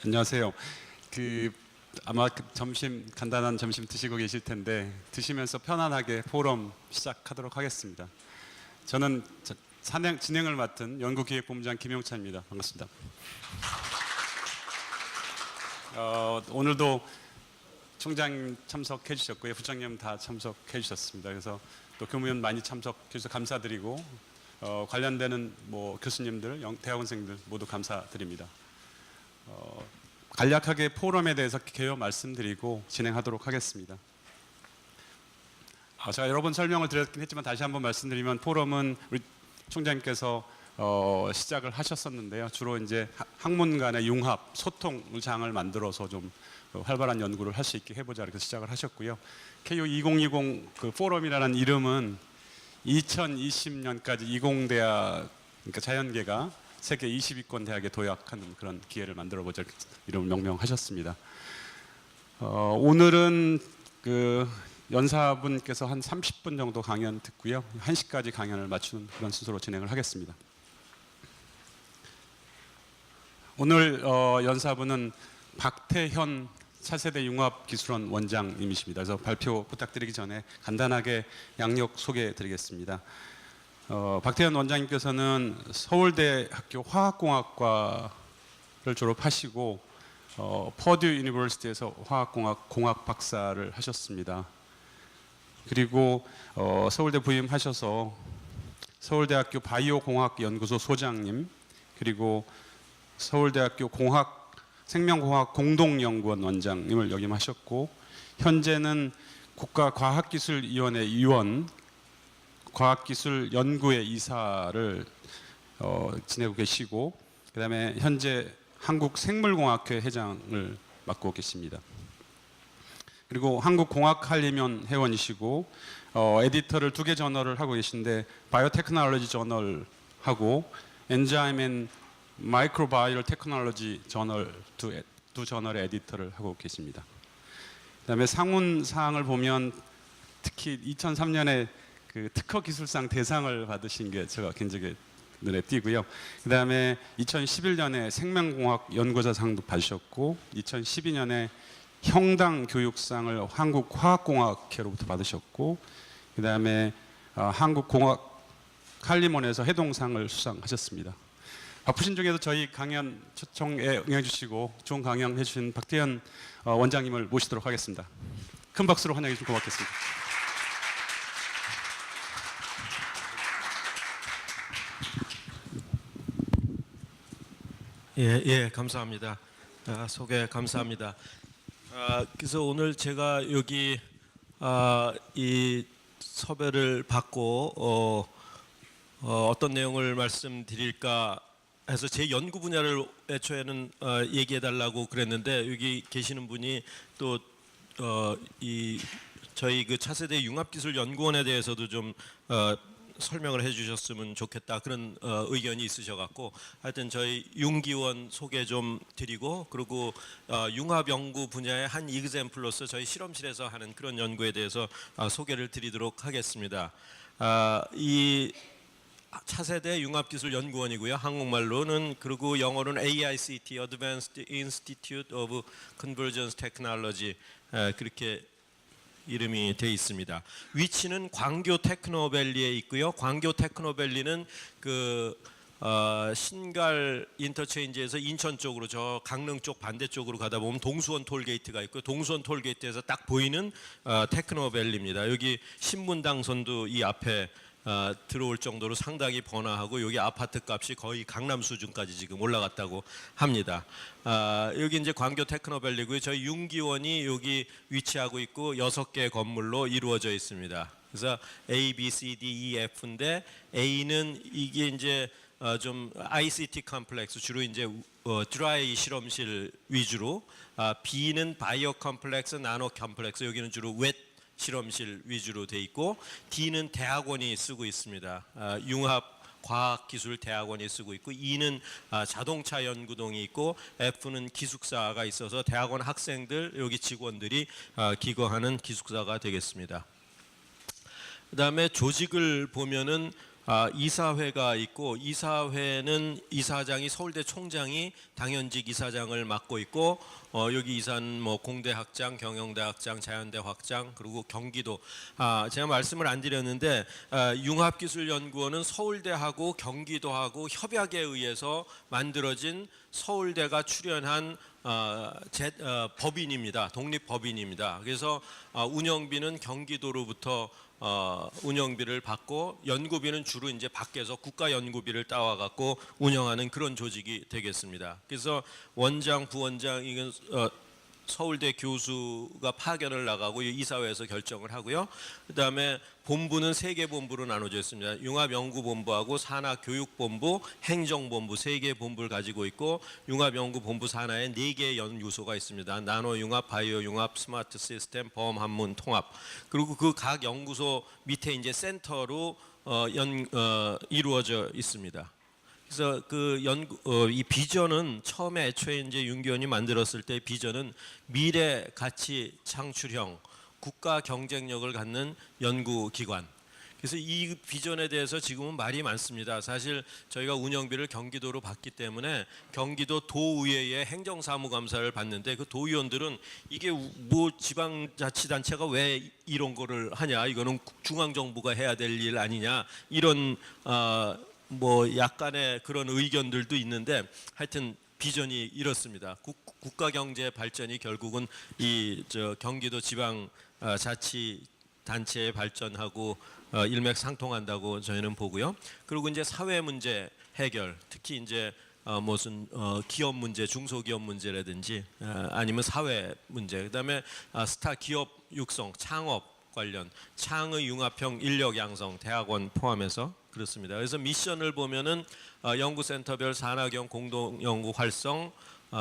안녕하세요. 아마 간단한 점심 드시고 계실 텐데 드시면서 편안하게 포럼 시작하도록 하겠습니다. 저는 진행을 맡은 연구기획본부장 김용찬입니다. 반갑습니다. 오늘도 총장 참석해 주셨고요, 부장님 다 참석해 주셨습니다. 그래서 또 교무위원 많이 참석해 주셔서 감사드리고 관련되는 교수님들, 대학원생들 모두 감사드립니다. 간략하게 포럼에 대해서 개요 말씀드리고 진행하도록 하겠습니다. 제가 여러 번 설명을 드렸긴 했지만 다시 한번 말씀드리면, 포럼은 우리 총장님께서 시작을 하셨었는데요. 주로 이제 학문 간의 융합, 소통을 장을 만들어서 좀 활발한 연구를 할 수 있게 해보자 이렇게 시작을 하셨고요. KU 2020 포럼이라는 이름은 2020년까지 이공대학, 그러니까 자연계가 세계 20위권 대학에 도약하는 그런 기회를 만들어보자 이렇게 이름을 명명하셨습니다. 오늘은 연사분께서 한 30분 정도 강연 듣고요, 1시까지 강연을 맞추는 그런 순서로 진행을 하겠습니다. 오늘 연사분은 박태현 차세대 융합기술원 원장님이십니다. 그래서 발표 부탁드리기 전에 간단하게 양력 소개해 드리겠습니다. 박태현 원장님께서는 서울대학교 화학공학과를 졸업하시고 퍼듀 유니버시티에서 화학공학 박사를 하셨습니다. 그리고 서울대 부임하셔서 서울대학교 바이오공학연구소 소장님, 그리고 서울대학교 생명공학 공동연구원 원장님을 역임하셨고, 현재는 국가과학기술위원회 위원, 과학기술연구회 이사를 지내고 계시고, 그 다음에 현재 한국생물공학회 회장을 맡고 계십니다. 그리고 한국공학한림원 회원이시고, 에디터를 2개 저널을 하고 계신데, 바이오테크놀로지 저널하고 엔자임 앤 마이크로바이올 테크놀로지 저널 두 저널의 에디터를 하고 계십니다. 그다음에 상훈상을 보면 특히 2003년에 특허 기술상 대상을 받으신 게 제가 굉장히 눈에 띄고요. 그다음에 2011년에 생명공학 연구자상도 받으셨고, 2012년에 형당 교육상을 한국화학공학회로부터 받으셨고, 그다음에 한국공학한림원에서 해동상을 수상하셨습니다. 바쁘신 중에도 저희 강연 초청에 응해주시고 좋은 강연 해주신 박태현 원장님을 모시도록 하겠습니다. 큰 박수로 환영해 주시면 고맙겠습니다. 감사합니다. 소개 감사합니다. 그래서 오늘 제가 여기 이 섭외를 받고 어떤 내용을 말씀드릴까 해서 제 연구 분야를 애초에는 얘기해 달라고 그랬는데, 여기 계시는 분이 또 저희 차세대 융합기술연구원에 대해서도 좀 설명을 해주셨으면 좋겠다, 그런 의견이 있으셔갖고, 하여튼 저희 융기원 소개 좀 드리고, 그리고 융합연구 분야의 한 이그젬플로서 저희 실험실에서 하는 그런 연구에 대해서 소개를 드리도록 하겠습니다. 이 차세대 융합기술연구원이고요, 한국말로는. 그리고 영어로는 AICT, Advanced Institute of Convergence Technology, 그렇게 이름이 되어 있습니다. 위치는 광교 테크노밸리에 있고요. 광교 테크노밸리는 신갈 인터체인지에서 인천 쪽으로 저 강릉 쪽 반대쪽으로 가다 보면 동수원 톨게이트가 있고, 동수원 톨게이트에서 딱 보이는 테크노밸리입니다. 여기 신문당선도 이 앞에 들어올 정도로 상당히 번화하고, 여기 아파트 값이 거의 강남 수준까지 지금 올라갔다고 합니다. 여기 이제 광교 테크노밸리고요. 저희 융기원이 여기 위치하고 있고 6개 건물로 이루어져 있습니다. 그래서 A, B, C, D, E, F인데, A는 이게 이제 좀 ICT 컴플렉스, 주로 이제 드라이 실험실 위주로, B는 바이오 컴플렉스, 나노 컴플렉스, 여기는 주로 웻 실험실 위주로 돼 있고, D는 대학원이 쓰고 있습니다. 융합 과학기술 대학원이 쓰고 있고, E는 자동차 연구동이 있고, F는 기숙사가 있어서 대학원 학생들, 여기 직원들이 기거하는 기숙사가 되겠습니다. 그 다음에 조직을 보면은 이사회가 있고 이사회는 이사장이 서울대 총장이 당연직 이사장을 맡고 있고 여기 이사는 뭐 공대 학장, 경영대 학장, 자연대 학장 그리고 경기도 제가 말씀을 안 드렸는데 융합기술연구원은 서울대하고 경기도하고 협약에 의해서 만들어진 서울대가 출연한 법인입니다. 독립법인입니다. 그래서 운영비는 경기도로부터 운영비를 받고 연구비는 주로 이제 밖에서 국가 연구비를 따와 갖고 운영하는 그런 조직이 되겠습니다. 그래서 원장, 부원장 이건 서울대 교수가 파견을 나가고 이사회에서 결정을 하고요. 그다음에 본부는 3개 본부로 나눠져 있습니다. 융합연구본부하고 산하교육본부, 행정본부 3개 본부를 가지고 있고 융합연구본부 산하에 4개의 연구소가 있습니다. 나노융합, 바이오융합, 스마트 시스템, 보험한문 통합. 그리고 그 각 연구소 밑에 이제 센터로 이루어져 있습니다. 그래서 이 비전은 처음에 애초에 이제 윤기원이 만들었을 때 비전은 미래 가치 창출형 국가 경쟁력을 갖는 연구기관. 그래서 이 비전에 대해서 지금은 말이 많습니다. 사실 저희가 운영비를 경기도로 받기 때문에 경기도 도의회의 행정사무감사를 받는데 그 도의원들은 이게 뭐 지방자치단체가 왜 이런 거를 하냐, 이거는 중앙정부가 해야 될 일 아니냐, 이런 뭐 약간의 그런 의견들도 있는데 하여튼 비전이 이렇습니다. 국가 경제 발전이 결국은 이 경기도 지방 자치 단체의 발전하고 일맥상통한다고 저희는 보고요. 그리고 이제 사회 문제 해결, 특히 이제 무슨 기업 문제, 중소기업 문제라든지 아니면 사회 문제, 그다음에 스타 기업 육성, 창업 관련 창의 융합형 인력 양성, 대학원 포함해서 그렇습니다. 그래서 미션을 보면은 연구센터별 산하경 공동 연구 활성,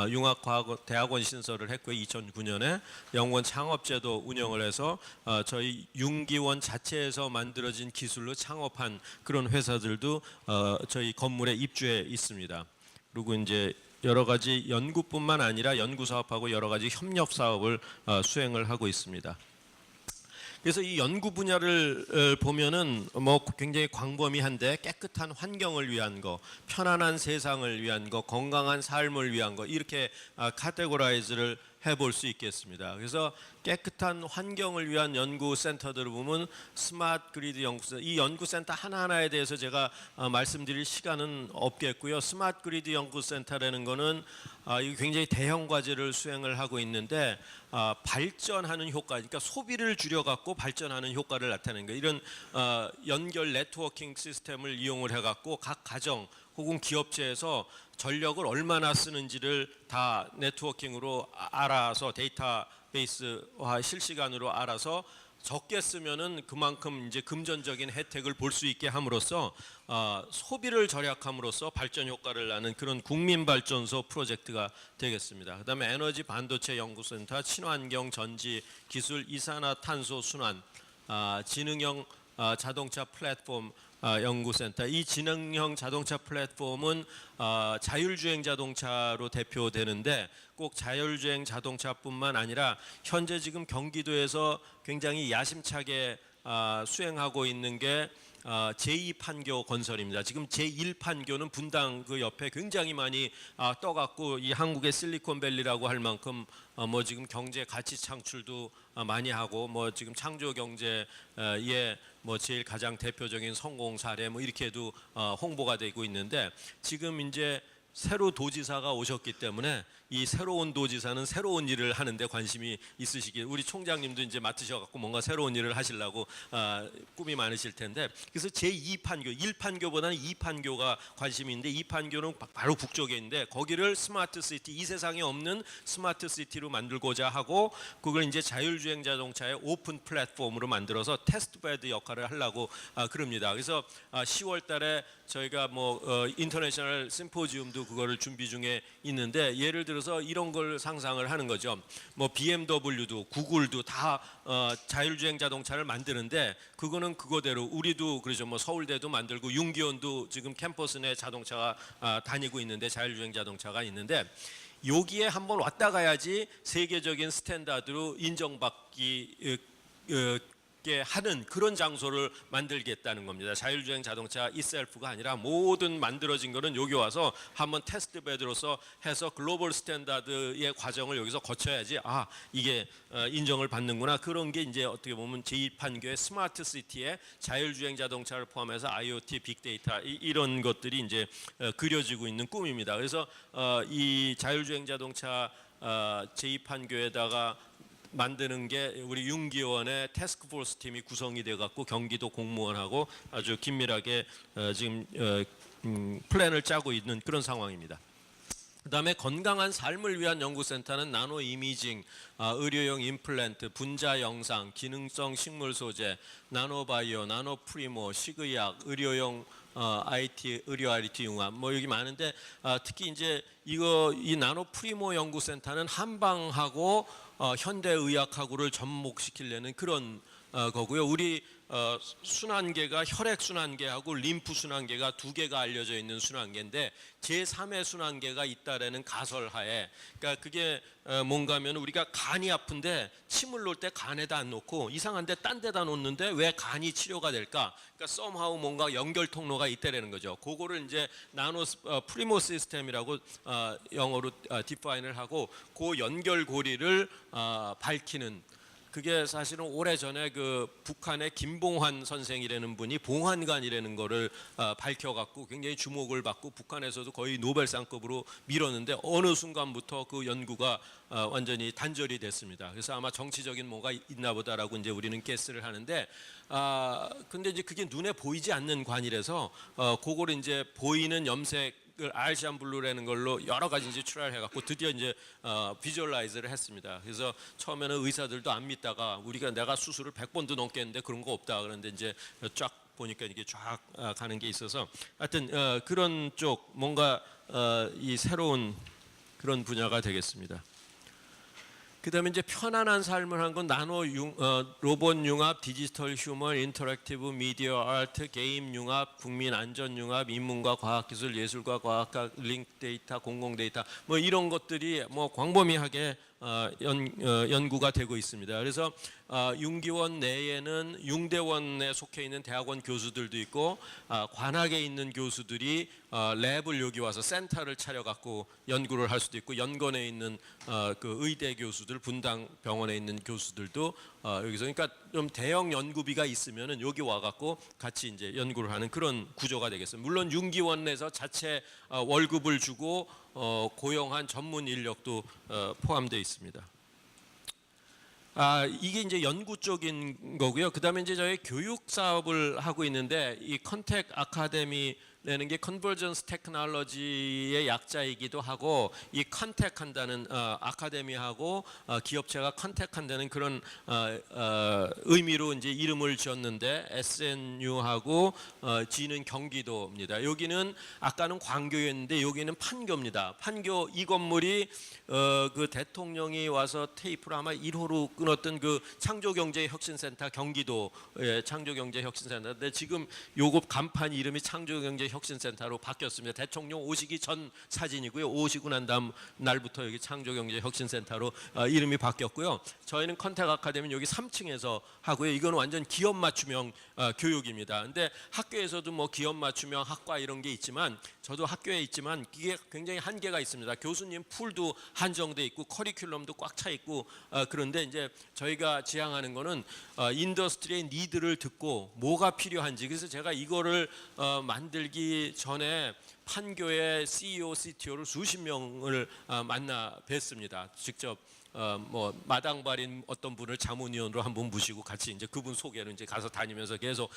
융합과학 대학원 신설을 했고요. 2009년에 연구원 창업제도 운영을 해서 저희 융기원 자체에서 만들어진 기술로 창업한 그런 회사들도 저희 건물에 입주해 있습니다. 그리고 이제 여러 가지 연구뿐만 아니라 연구 사업하고 여러 가지 협력 사업을 수행을 하고 있습니다. 그래서 이 연구 분야를 보면은 뭐 굉장히 광범위한데 깨끗한 환경을 위한 거, 편안한 세상을 위한 거, 건강한 삶을 위한 거, 이렇게 카테고라이즈를 해볼 수 있겠습니다. 그래서 깨끗한 환경을 위한 연구센터들을 보면 스마트 그리드 연구센터, 이 연구센터 하나하나에 대해서 제가 말씀드릴 시간은 없겠고요. 스마트 그리드 연구센터라는 거는 이거 굉장히 대형 과제를 수행을 하고 있는데 발전하는 효과, 그러니까 소비를 줄여갖고 발전하는 효과를 나타내는 거예요. 이런 연결 네트워킹 시스템을 이용을 해갖고 각 가정 혹은 기업체에서 전력을 얼마나 쓰는지를 다 네트워킹으로 알아서 데이터베이스화 실시간으로 알아서 적게 쓰면은 그만큼 이제 금전적인 혜택을 볼 수 있게 함으로써 소비를 절약함으로써 발전 효과를 나는 그런 국민발전소 프로젝트가 되겠습니다. 그다음에 에너지 반도체 연구센터, 친환경 전지 기술, 이산화탄소 순환, 지능형 자동차 플랫폼 연구센터. 이 지능형 자동차 플랫폼은 자율주행 자동차로 대표되는데 꼭 자율주행 자동차뿐만 아니라 현재 지금 경기도에서 굉장히 야심차게 수행하고 있는 게 제2판교 건설입니다. 지금 제1판교는 분당 그 옆에 굉장히 많이 떠갖고 이 한국의 실리콘밸리라고 할 만큼 뭐 지금 경제 가치 창출도 많이 하고 뭐 지금 창조 경제에 뭐 제일 가장 대표적인 성공 사례 뭐 이렇게도 홍보가 되고 있는데 지금 이제 새로 도지사가 오셨기 때문에 이 새로운 도지사는 새로운 일을 하는데 관심이 있으시길, 우리 총장님도 이제 맡으셔갖고 뭔가 새로운 일을 하시려고 꿈이 많으실 텐데, 그래서 제2판교, 1판교보다는 2판교가 관심이 있는데 2판교는 바로 북쪽에 있는데 거기를 스마트 시티, 이 세상에 없는 스마트 시티로 만들고자 하고 그걸 이제 자율주행 자동차의 오픈 플랫폼으로 만들어서 테스트베드 역할을 하려고 그럽니다. 그래서 10월 달에 저희가 뭐 인터내셔널 심포지움도 그거를 준비 중에 있는데, 예를 들어서 이런 걸 상상을 하는 거죠. 뭐 BMW도 구글도 다 자율주행 자동차를 만드는데 그거는 그거대로 우리도 그러죠. 뭐 서울대도 만들고 융기원도 지금 캠퍼스 내 자동차가 다니고 있는데 자율주행 자동차가 있는데 여기에 한번 왔다 가야지 세계적인 스탠다드로 인정받기 있게 하는 그런 장소를 만들겠다는 겁니다. 자율주행 자동차 itself가 아니라 모든 만들어진 거는 여기 와서 한번 테스트 베드로서 해서 글로벌 스탠다드의 과정을 여기서 거쳐야지 이게 인정을 받는구나. 그런 게 이제 어떻게 보면 제2판교의 스마트 시티에 자율주행 자동차를 포함해서 IoT, 빅데이터 이런 것들이 이제 그려지고 있는 꿈입니다. 그래서 이 자율주행 자동차 제2판교에다가 만드는 게 우리 윤기원의 태스크포스 팀이 구성이 돼 갖고 경기도 공무원하고 아주 긴밀하게 지금 플랜을 짜고 있는 그런 상황입니다. 그다음에 건강한 삶을 위한 연구센터는 나노 이미징, 의료용 임플란트, 분자 영상, 기능성 식물 소재, 나노바이오, 나노프리모, 식의약, 의료용 IT, 의료 IT 융합 뭐 여기 많은데 특히 이제 이 나노프리모 연구센터는 한방하고 현대의학하고를 접목시키려는 그런 거고요. 우리 순환계가 혈액 순환계하고 림프 순환계가 두 개가 알려져 있는 순환계인데 제3의 순환계가 있다라는 가설하에, 그러니까 그게 뭔가면 우리가 간이 아픈데 침을 놓을 때 간에다 안 놓고 이상한데 딴 데다 놓는데 왜 간이 치료가 될까? 그러니까 somehow 뭔가 연결 통로가 있다라는 거죠. 그거를 이제 나노 프리모 시스템이라고 영어로 디파인을 하고 그 연결고리를 밝히는, 그게 사실은 오래전에 그 북한의 김봉환 선생이라는 분이 봉환관이라는 거를 밝혀갖고 굉장히 주목을 받고 북한에서도 거의 노벨상급으로 밀었는데 어느 순간부터 그 연구가 완전히 단절이 됐습니다. 그래서 아마 정치적인 뭐가 있나 보다라고 이제 우리는 게스를 하는데 근데 이제 그게 눈에 보이지 않는 관이라서 그거를 이제 보이는 염색 알시안 블루라는 걸로 여러 가지 이제 출하를 해갖고 드디어 이제 비주얼라이즈를 했습니다. 그래서 처음에는 의사들도 안 믿다가 내가 수술을 100번도 넘게 했는데 그런 거 없다 그런데 이제 쫙 보니까 이게 쫙 가는 게 있어서 하여튼 그런 쪽 뭔가 이 새로운 그런 분야가 되겠습니다. 그다음에 이제 편안한 삶을 한 건 로봇 융합, 디지털 휴먼, 인터랙티브 미디어 아트, 게임 융합, 국민 안전 융합, 인문과 과학기술, 예술과 과학과 링크 데이터, 공공 데이터 뭐 이런 것들이 뭐 광범위하게 연구가 되고 있습니다. 그래서 윤기원 내에는 융대원에 속해 있는 대학원 교수들도 있고 관악에 있는 교수들이 랩을 여기 와서 센터를 차려갖고 연구를 할 수도 있고 연건에 있는 그 의대 교수들, 분당 병원에 있는 교수들도 여기서 그러니까 좀 대형 연구비가 있으면은 여기 와갖고 같이 이제 연구를 하는 그런 구조가 되겠습니다. 물론 윤기원 내에서 자체 월급을 주고 고용한 전문 인력도 포함되어 있습니다. 이게 이제 연구 쪽인 거고요. 그다음에 이제 저희 교육 사업을 하고 있는데 이 컨택 아카데미라는 게 컨버전스 테크놀로지의 약자이기도 하고 이 컨택한다는 아카데미하고 기업체가 컨택한다는 그런 의미로 이제 이름을 지었는데 SNU하고 G는 경기도입니다. 여기는 아까는 광교였는데 여기는 판교입니다. 판교 이 건물이 그 대통령이 와서 테이프를 아마 1호로 끊었던 그 창조경제혁신센터 경기도의 창조경제혁신센터인데 지금 요거 간판 이름이 창조경제혁신센터로 바뀌었습니다. 대통령 오시기 전 사진이고요. 오시고 난 다음 날부터 여기 창조경제혁신센터로 이름이 바뀌었고요. 저희는 컨택 아카데미 여기 3층에서 하고요. 이건 완전 기업 맞춤형 교육입니다. 근데 학교에서도 뭐 기업 맞춤형 학과 이런 게 있지만 저도 학교에 있지만 이게 굉장히 한계가 있습니다. 교수님 풀도 한정돼 있고 커리큘럼도 꽉 차 있고 그런데 이제 저희가 지향하는 거는 인더스트리의 니드를 듣고 뭐가 필요한지, 그래서 제가 이거를 만들기 전에 판교의 CEO, CTO를 수십 명을 만나 뵀습니다. 직접 뭐 마당발인 어떤 분을 자문위원으로 한번 모시고 같이 이제 그분 소개를 이제 가서 다니면서 계속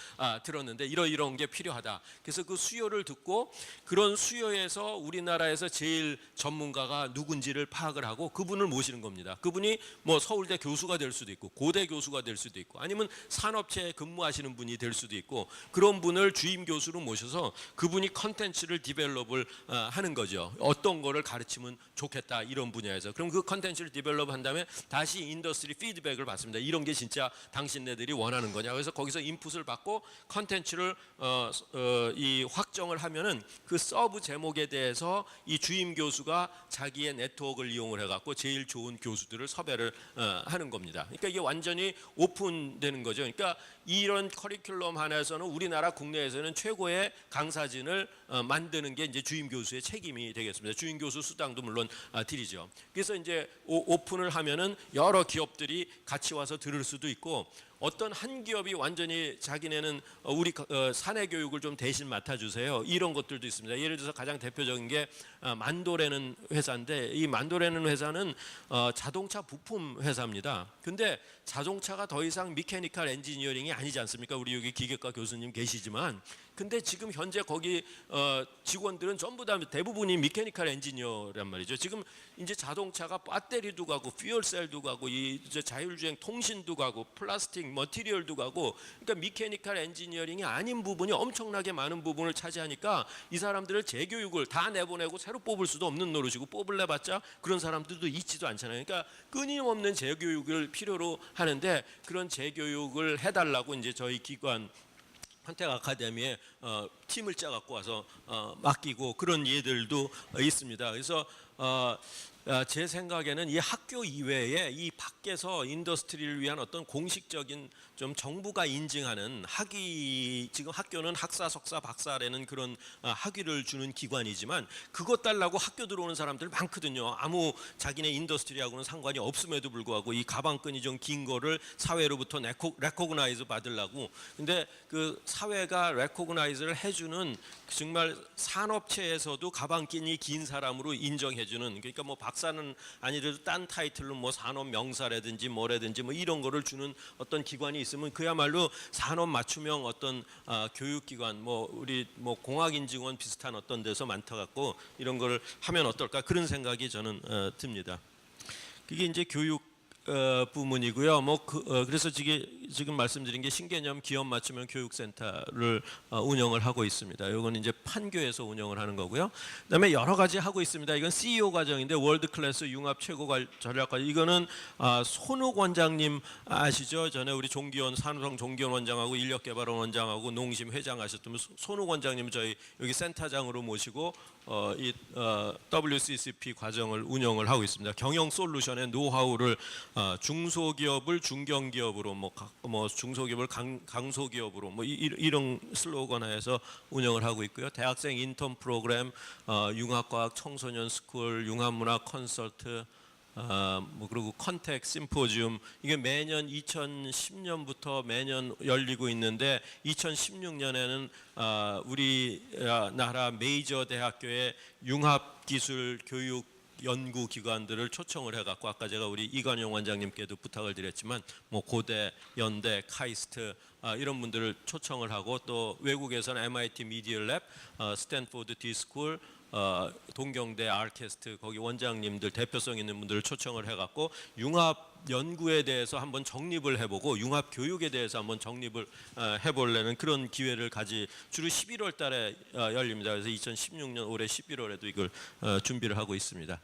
들었는데 이런 게 필요하다. 그래서 그 수요를 듣고 그런 수요에서 우리나라에서 제일 전문가가 누군지를 파악을 하고 그분을 모시는 겁니다. 그분이 뭐 서울대 교수가 될 수도 있고 고대 교수가 될 수도 있고 아니면 산업체에 근무하시는 분이 될 수도 있고 그런 분을 주임 교수로 모셔서 그분이 컨텐츠를 디벨롭을 하는 거죠. 어떤 거를 가르치면 좋겠다 이런 분야에서. 그럼 그 컨텐츠를 디벨롭 데벨롭한 다음에 다시 인더스트리 피드백을 받습니다. 이런 게 진짜 당신네들이 원하는 거냐. 그래서 거기서 인풋을 받고 컨텐츠를 이 확정을 하면은 그 서브 제목에 대해서 이 주임 교수가 자기의 네트워크를 이용을 해갖고 제일 좋은 교수들을 섭외를 하는 겁니다. 그러니까 이게 완전히 오픈되는 거죠. 그러니까 이런 커리큘럼 하나에서는 우리나라 국내에서는 최고의 강사진을 만드는 게 이제 주임 교수의 책임이 되겠습니다. 주임 교수 수당도 물론 드리죠. 그래서 이제 오픈을 하면은 여러 기업들이 같이 와서 들을 수도 있고, 어떤 한 기업이 완전히 자기네는 우리 사내 교육을 좀 대신 맡아주세요, 이런 것들도 있습니다. 예를 들어서 가장 대표적인 게 만도라는 회사인데, 이 만도라는 회사는 자동차 부품 회사입니다. 근데 자동차가 더 이상 미케니컬 엔지니어링이 아니지 않습니까? 우리 여기 기계과 교수님 계시지만, 근데 지금 현재 거기 직원들은 전부 다 대부분이 미케니컬 엔지니어란 말이죠. 지금 이제 자동차가 배터리도 가고 퓨얼셀도 가고 이 자율주행 통신도 가고 플라스틱 머티리얼도 가고, 그러니까 미케니컬 엔지니어링이 아닌 부분이 엄청나게 많은 부분을 차지하니까 이 사람들을 재교육을 다 내보내고 새로 뽑을 수도 없는 노릇이고, 뽑을래봤자 그런 사람들도 있지도 않잖아요. 그러니까 끊임없는 재교육을 필요로 하는데, 그런 재교육을 해달라고 이제 저희 기관 컨택 아카데미에 팀을 짜갖고 와서 맡기고 그런 예들도 있습니다. 그래서 제 생각에는 이 학교 이외에 이 밖에서 인더스트리를 위한 어떤 공식적인 좀 정부가 인증하는 학위, 지금 학교는 학사, 석사, 박사라는 그런 학위를 주는 기관이지만 그것 달라고 학교 들어오는 사람들 많거든요. 아무 자기네 인더스트리하고는 상관이 없음에도 불구하고 이 가방끈이 좀 긴 거를 사회로부터 레코그나이즈 받으려고. 근데 그 사회가 레코그나이즈를 해주는 정말 산업체에서도 가방끈이 긴 사람으로 인정해주는, 그러니까 뭐 박사는 아니더라도 딴 타이틀로 뭐 산업 명사라든지 뭐라든지 뭐 이런 거를 주는 어떤 기관이 있으면 그야말로 산업 맞춤형 어떤 교육기관, 뭐 우리 뭐 공학인증원 비슷한 어떤 데서 많다 갖고 이런 거를 하면 어떨까, 그런 생각이 저는 듭니다. 그게 이제 교육 부문이고요. 그래서 지금 말씀드린 게 신개념 기업 맞춤형 교육센터를 운영을 하고 있습니다. 이건 이제 판교에서 운영을 하는 거고요. 그다음에 여러 가지 하고 있습니다. 이건 CEO 과정인데 월드 클래스 융합 최고 전략 과정. 이거는 손욱 원장님 아시죠? 전에 우리 종기원 산성 종기원 원장하고 인력개발원 원장하고 농심 회장 하셨던 손욱 원장님 저희 여기 센터장으로 모시고 이 WCCP 과정을 운영을 하고 있습니다. 경영 솔루션의 노하우를 중소기업을 중견기업으로 뭐 중소기업을 강소기업으로 뭐 이런 슬로건 하에서 운영을 하고 있고요. 대학생 인턴 프로그램, 융합과학 청소년 스쿨, 융합문화 컨설트, 뭐 그리고 컨택 심포지움, 이게 매년 2010년부터 매년 열리고 있는데 2016년에는 우리나라 메이저 대학교의 융합기술 교육 연구기관들을 초청을 해갖고, 아까 제가 우리 이관용 원장님께도 부탁을 드렸지만 뭐 고대, 연대, 카이스트 이런 분들을 초청을 하고, 또 외국에서는 MIT 미디어 랩, 스탠포드 디스쿨, 동경대 아르케스트 거기 원장님들 대표성 있는 분들을 초청을 해갖고 융합 연구에 대해서 한번 정립을 해보고 융합 교육에 대해서 한번 정립을 해보려는 그런 기회를 주로 11월 달에 열립니다. 그래서 2016년 올해 11월에도 이걸 준비를 하고 있습니다.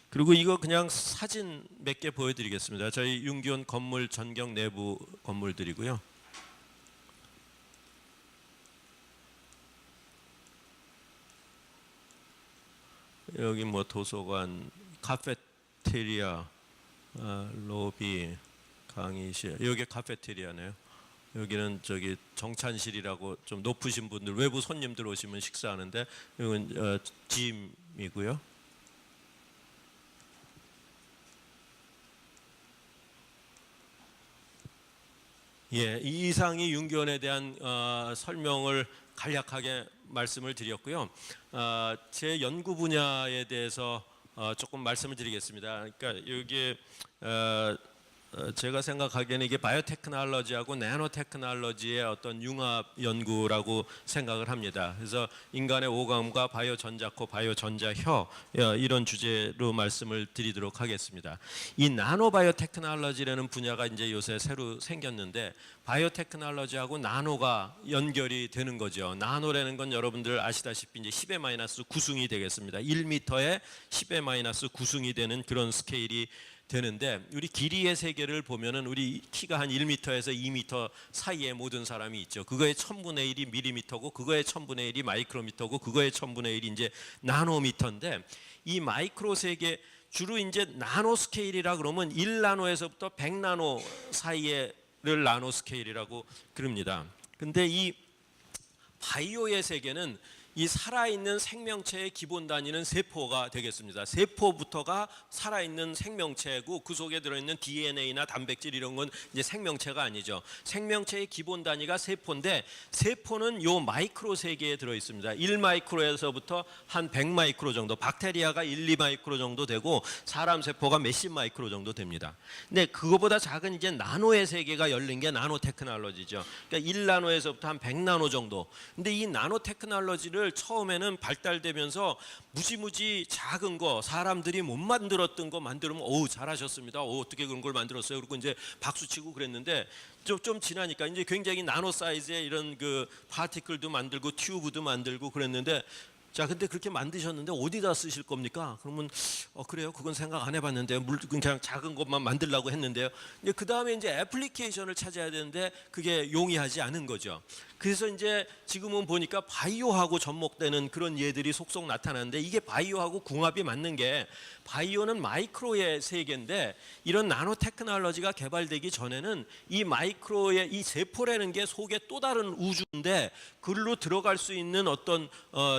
그리고 이거 그냥 사진 몇 개 보여드리겠습니다. 저희 윤기원 건물 전경 내부 건물들이고요. 여기 뭐 도서관, 카페테리아, 로비, 강의실. 여기 카페테리아네요. 여기는 저기 정찬실이라고 좀 높으신 분들, 외부 손님들 오시면 식사하는데, 이건 짐이고요. 예, 이 이상이 윤기원에 대한 설명을 간략하게 말씀을 드렸고요. 제 연구 분야에 대해서 조금 말씀을 드리겠습니다. 그러니까 여기에 제가 생각하기에는 이게 바이오테크놀로지하고 나노테크놀로지의 어떤 융합 연구라고 생각을 합니다. 그래서 인간의 오감과 바이오 전자코, 바이오 전자혀 이런 주제로 말씀을 드리도록 하겠습니다. 이 나노 바이오테크놀로지라는 분야가 이제 요새 새로 생겼는데, 바이오테크놀로지하고 나노가 연결이 되는 거죠. 나노라는 건 여러분들 아시다시피 이제 10의 마이너스 9승이 되겠습니다. 1m에 10의 마이너스 9승이 되는 그런 스케일이 되는데 우리 길이의 세계를 보면은 우리 키가 한 1m에서 2m 사이에 모든 사람이 있죠. 그거의 1000분의 1이 밀리미터고 그거의 1000분의 1이 마이크로미터고 그거의 1000분의 1이 이제 나노미터인데 이 마이크로 세계 주로 이제 나노 스케일이라 그러면 1나노에서부터 100나노 사이에를 나노 스케일이라고 그럽니다. 근데 이 바이오의 세계는 이 살아있는 생명체의 기본 단위는 세포가 되겠습니다. 세포부터가 살아있는 생명체고 그 속에 들어있는 DNA나 단백질 이런 건 이제 생명체가 아니죠. 생명체의 기본 단위가 세포인데 세포는 요 마이크로 세계에 들어있습니다. 1마이크로에서부터 한 100마이크로 정도, 박테리아가 1, 2마이크로 정도 되고 사람 세포가 몇십 마이크로 정도 됩니다. 근데 그거보다 작은 이제 나노의 세계가 열린 게 나노 테크놀로지죠. 그러니까 1나노에서부터 한 100나노 정도. 근데 이 나노 테크놀로지를 처음에는 발달되면서 무지무지 작은 거 사람들이 못 만들었던 거 만들면 어우 잘하셨습니다. 어떻게 그런 걸 만들었어요? 그리고 이제 박수치고 그랬는데 좀 지나니까 이제 굉장히 나노 사이즈의 이런 그 파티클도 만들고 튜브도 만들고 그랬는데 자, 근데 그렇게 만드셨는데 어디다 쓰실 겁니까? 그러면 그래요. 그건 생각 안 해봤는데 그냥 작은 것만 만들려고 했는데요. 이제 그 다음에 이제 애플리케이션을 찾아야 되는데 그게 용이하지 않은 거죠. 그래서 이제 지금은 보니까 바이오하고 접목되는 그런 예들이 속속 나타나는데 이게 바이오하고 궁합이 맞는 게 바이오는 마이크로의 세계인데 이런 나노 테크놀로지가 개발되기 전에는 이 마이크로의 이 세포라는 게 속에 또 다른 우주인데 그걸로 들어갈 수 있는 어떤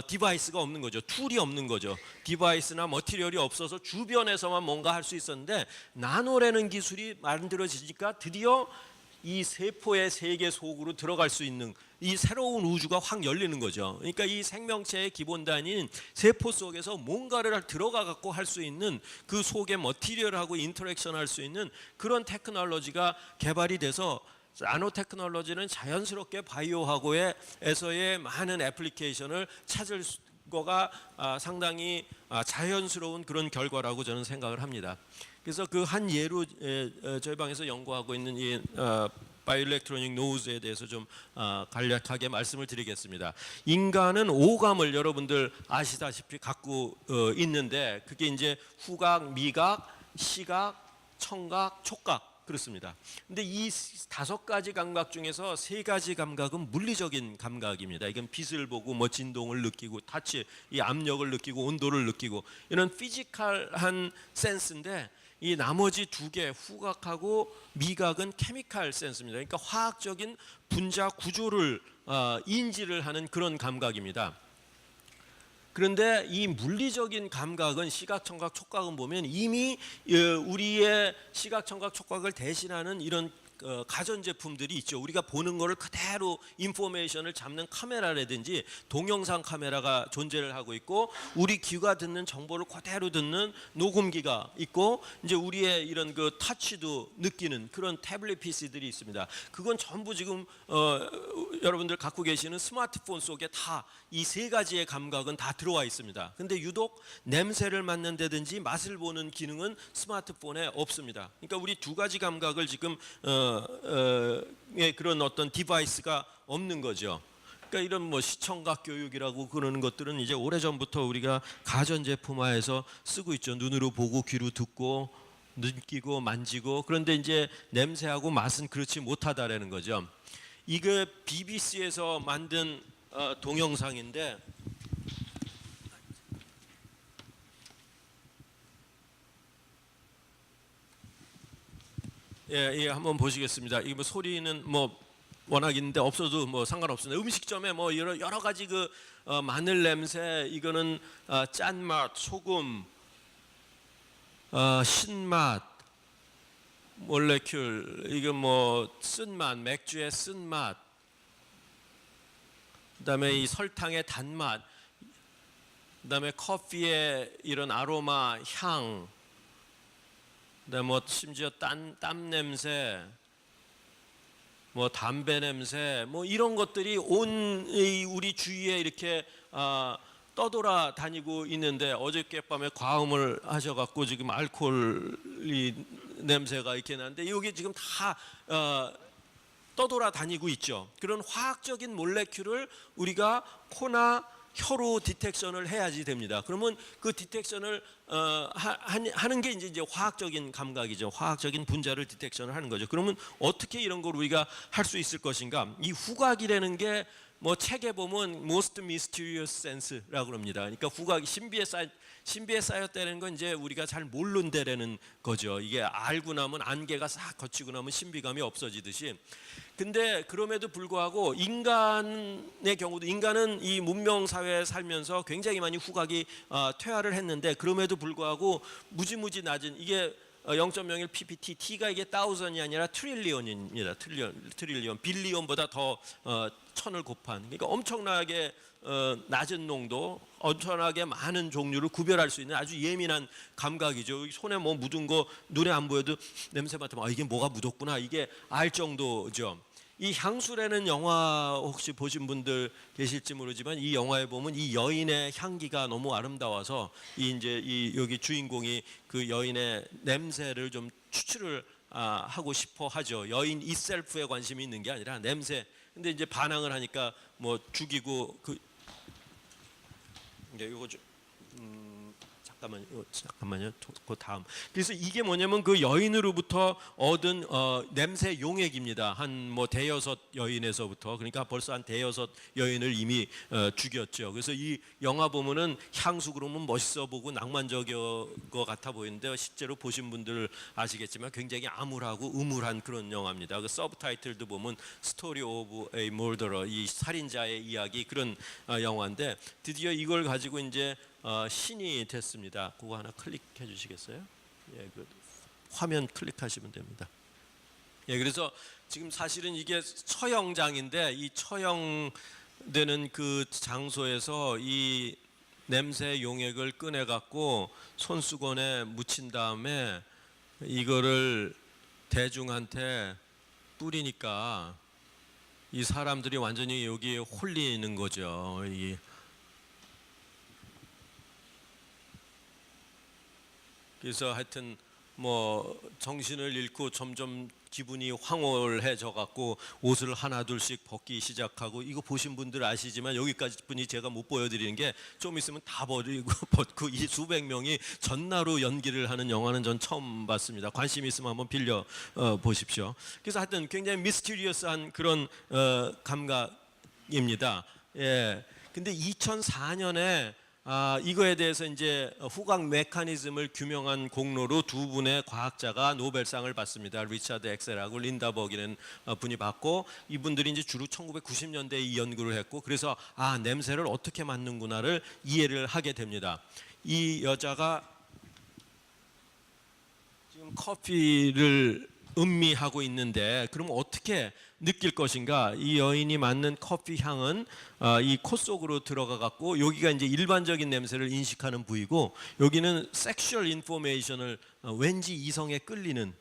디바이스가 없는 거죠. 툴이 없는 거죠. 디바이스나 머티리얼이 없어서 주변에서만 뭔가 할 수 있었는데 나노라는 기술이 만들어지니까 드디어 이 세포의 세계 속으로 들어갈 수 있는 이 새로운 우주가 확 열리는 거죠. 그러니까 이 생명체의 기본 단위는 세포 속에서 뭔가를 들어가 갖고 할 수 있는 그 속의 머티리얼하고 인터랙션 할 수 있는 그런 테크놀로지가 개발이 돼서 나노 테크놀로지는 자연스럽게 바이오하고에서의 많은 애플리케이션을 찾을 거가 상당히 자연스러운 그런 결과라고 저는 생각을 합니다. 그래서 그 한 예로 저희 방에서 연구하고 있는 이 바이오일렉트로닉 노즈에 대해서 좀 간략하게 말씀을 드리겠습니다. 인간은 오감을 여러분들 아시다시피 갖고 있는데 그게 이제 후각, 미각, 시각, 청각, 촉각 그렇습니다. 근데 이 5가지 감각 중에서 3가지 감각은 물리적인 감각입니다. 이건 빛을 보고 뭐 진동을 느끼고 타치, 이 압력을 느끼고 온도를 느끼고 이런 피지컬한 센스인데 이 나머지 2개 후각하고 미각은 케미칼 센스입니다. 그러니까 화학적인 분자 구조를 인지를 하는 그런 감각입니다. 그런데 이 물리적인 감각은 시각, 청각, 촉각은 보면 이미 우리의 시각, 청각, 촉각을 대신하는 이런 가전제품들이 있죠. 우리가 보는 거를 그대로 인포메이션을 잡는 카메라라든지 동영상 카메라가 존재를 하고 있고 우리 귀가 듣는 정보를 그대로 듣는 녹음기가 있고 이제 우리의 이런 그 터치도 느끼는 그런 태블릿 PC들이 있습니다. 그건 전부 지금 여러분들 갖고 계시는 스마트폰 속에 다 이 3가지의 감각은 다 들어와 있습니다. 근데 유독 냄새를 맡는다든지 맛을 보는 기능은 스마트폰에 없습니다. 그러니까 우리 2가지 감각을 지금 그런 어떤 디바이스가 없는 거죠. 그러니까 이런 뭐 시청각 교육이라고 그러는 것들은 이제 오래전부터 우리가 가전제품화해서 쓰고 있죠. 눈으로 보고 귀로 듣고 느끼고 만지고 그런데 이제 냄새하고 맛은 그렇지 못하다라는 거죠. 이게 BBC에서 만든 동영상인데 예, 한번 보시겠습니다. 이 뭐 소리는 뭐 워낙 있는데 없어도 뭐 상관없습니다. 음식점에 뭐 여러 가지 그 마늘 냄새, 이거는 짠맛, 소금, 신맛, 몰레큘, 이거 뭐 쓴맛, 맥주의 쓴맛, 그다음에 이 설탕의 단맛, 그다음에 커피의 이런 아로마, 향, 그다음에 뭐 심지어 땀 냄새, 뭐 담배 냄새, 뭐 이런 것들이 온 우리 주위에 이렇게 떠돌아 다니고 있는데 어저께밤에 과음을 하셔갖고 지금 알코올이 냄새가 이렇게 나는데 여기 지금 다 떠돌아 다니고 있죠. 그런 화학적인 몰레큘을 우리가 코나 혀로 디텍션을 해야지 됩니다. 그러면 그 디텍션을 하는 게 이제 화학적인 감각이죠. 화학적인 분자를 디텍션을 하는 거죠. 그러면 어떻게 이런 걸 우리가 할 수 있을 것인가? 이 후각이라는 게 뭐 책에 보면 most mysterious sense라고 합니다. 그러니까 후각이 신비에 쌓였다는 건 이제 우리가 잘 모른다라는 거죠. 이게 알고 나면 안개가 싹 거치고 나면 신비감이 없어지듯이. 근데 그럼에도 불구하고 인간의 경우도 인간은 이 문명 사회에 살면서 굉장히 많이 후각이 퇴화를 했는데 그럼에도 불구하고 무지무지 낮은 이게 0.01 ppt, t가 이게 thousand이 아니라 트릴리언입니다. 트릴리언, 빌리언보다 더 천을 곱한. 그러니까 엄청나게 낮은 농도, 엄청나게 많은 종류를 구별할 수 있는 아주 예민한 감각이죠. 손에 뭐 묻은 거 눈에 안 보여도 냄새 맡으면 이게 뭐가 묻었구나 이게 알 정도죠. 이 향수라는 영화 혹시 보신 분들 계실지 모르지만 이 영화에 보면 이 여인의 향기가 너무 아름다워서 이 여기 주인공이 그 여인의 냄새를 좀 추출을 하고 싶어 하죠. 여인 이셀프에 관심이 있는 게 아니라 냄새. 근데 이제 반항을 하니까 뭐 죽이고 이제 이거 잠깐만요. 그 다음. 그래서 이게 뭐냐면 그 여인으로부터 얻은 냄새 용액입니다. 한 뭐 대여섯 여인에서부터 그러니까 벌써 한 대여섯 여인을 이미 죽였죠. 그래서 이 영화 보면은 향수 그러면 멋있어 보고 낭만적인 것 같아 보이는데 실제로 보신 분들 아시겠지만 굉장히 암울하고 음울한 그런 영화입니다. 그 서브타이틀도 보면 스토리 오브 에이 몰더러 이 살인자의 이야기 그런 영화인데 드디어 이걸 가지고 이제 신이 됐습니다. 그거 하나 클릭해 주시겠어요? 예, 그 화면 클릭하시면 됩니다. 예, 그래서 지금 사실은 이게 처형장인데 이 처형되는 그 장소에서 이 냄새 용액을 꺼내 갖고 손수건에 묻힌 다음에 이거를 대중한테 뿌리니까 이 사람들이 완전히 여기에 홀리는 거죠. 그래서 하여튼 뭐 정신을 잃고 점점 기분이 황홀해져 갖고 옷을 하나 둘씩 벗기 시작하고 이거 보신 분들 아시지만 여기까지 분이 제가 못 보여드리는 게 좀 있으면 다 버리고 벗고 이 수백 명이 전나로 연기를 하는 영화는 전 처음 봤습니다. 관심 있으면 한번 빌려 보십시오. 그래서 하여튼 굉장히 미스티리어스한 그런 감각입니다. 예. 근데 2004년에 이거에 대해서 이제 후각 메커니즘을 규명한 공로로 두 분의 과학자가 노벨상을 받습니다. 리차드 엑셀하고 린다 버기라는 분이 받고 이분들이 이제 주로 1990년대에 이 연구를 했고 그래서 냄새를 어떻게 맡는구나를 이해를 하게 됩니다. 이 여자가 지금 커피를 음미하고 있는데 그럼 어떻게 느낄 것인가? 이 여인이 맡는 커피 향은 이 코 속으로 들어가 갖고 여기가 이제 일반적인 냄새를 인식하는 부위고 여기는 섹슈얼 인포메이션을 왠지 이성에 끌리는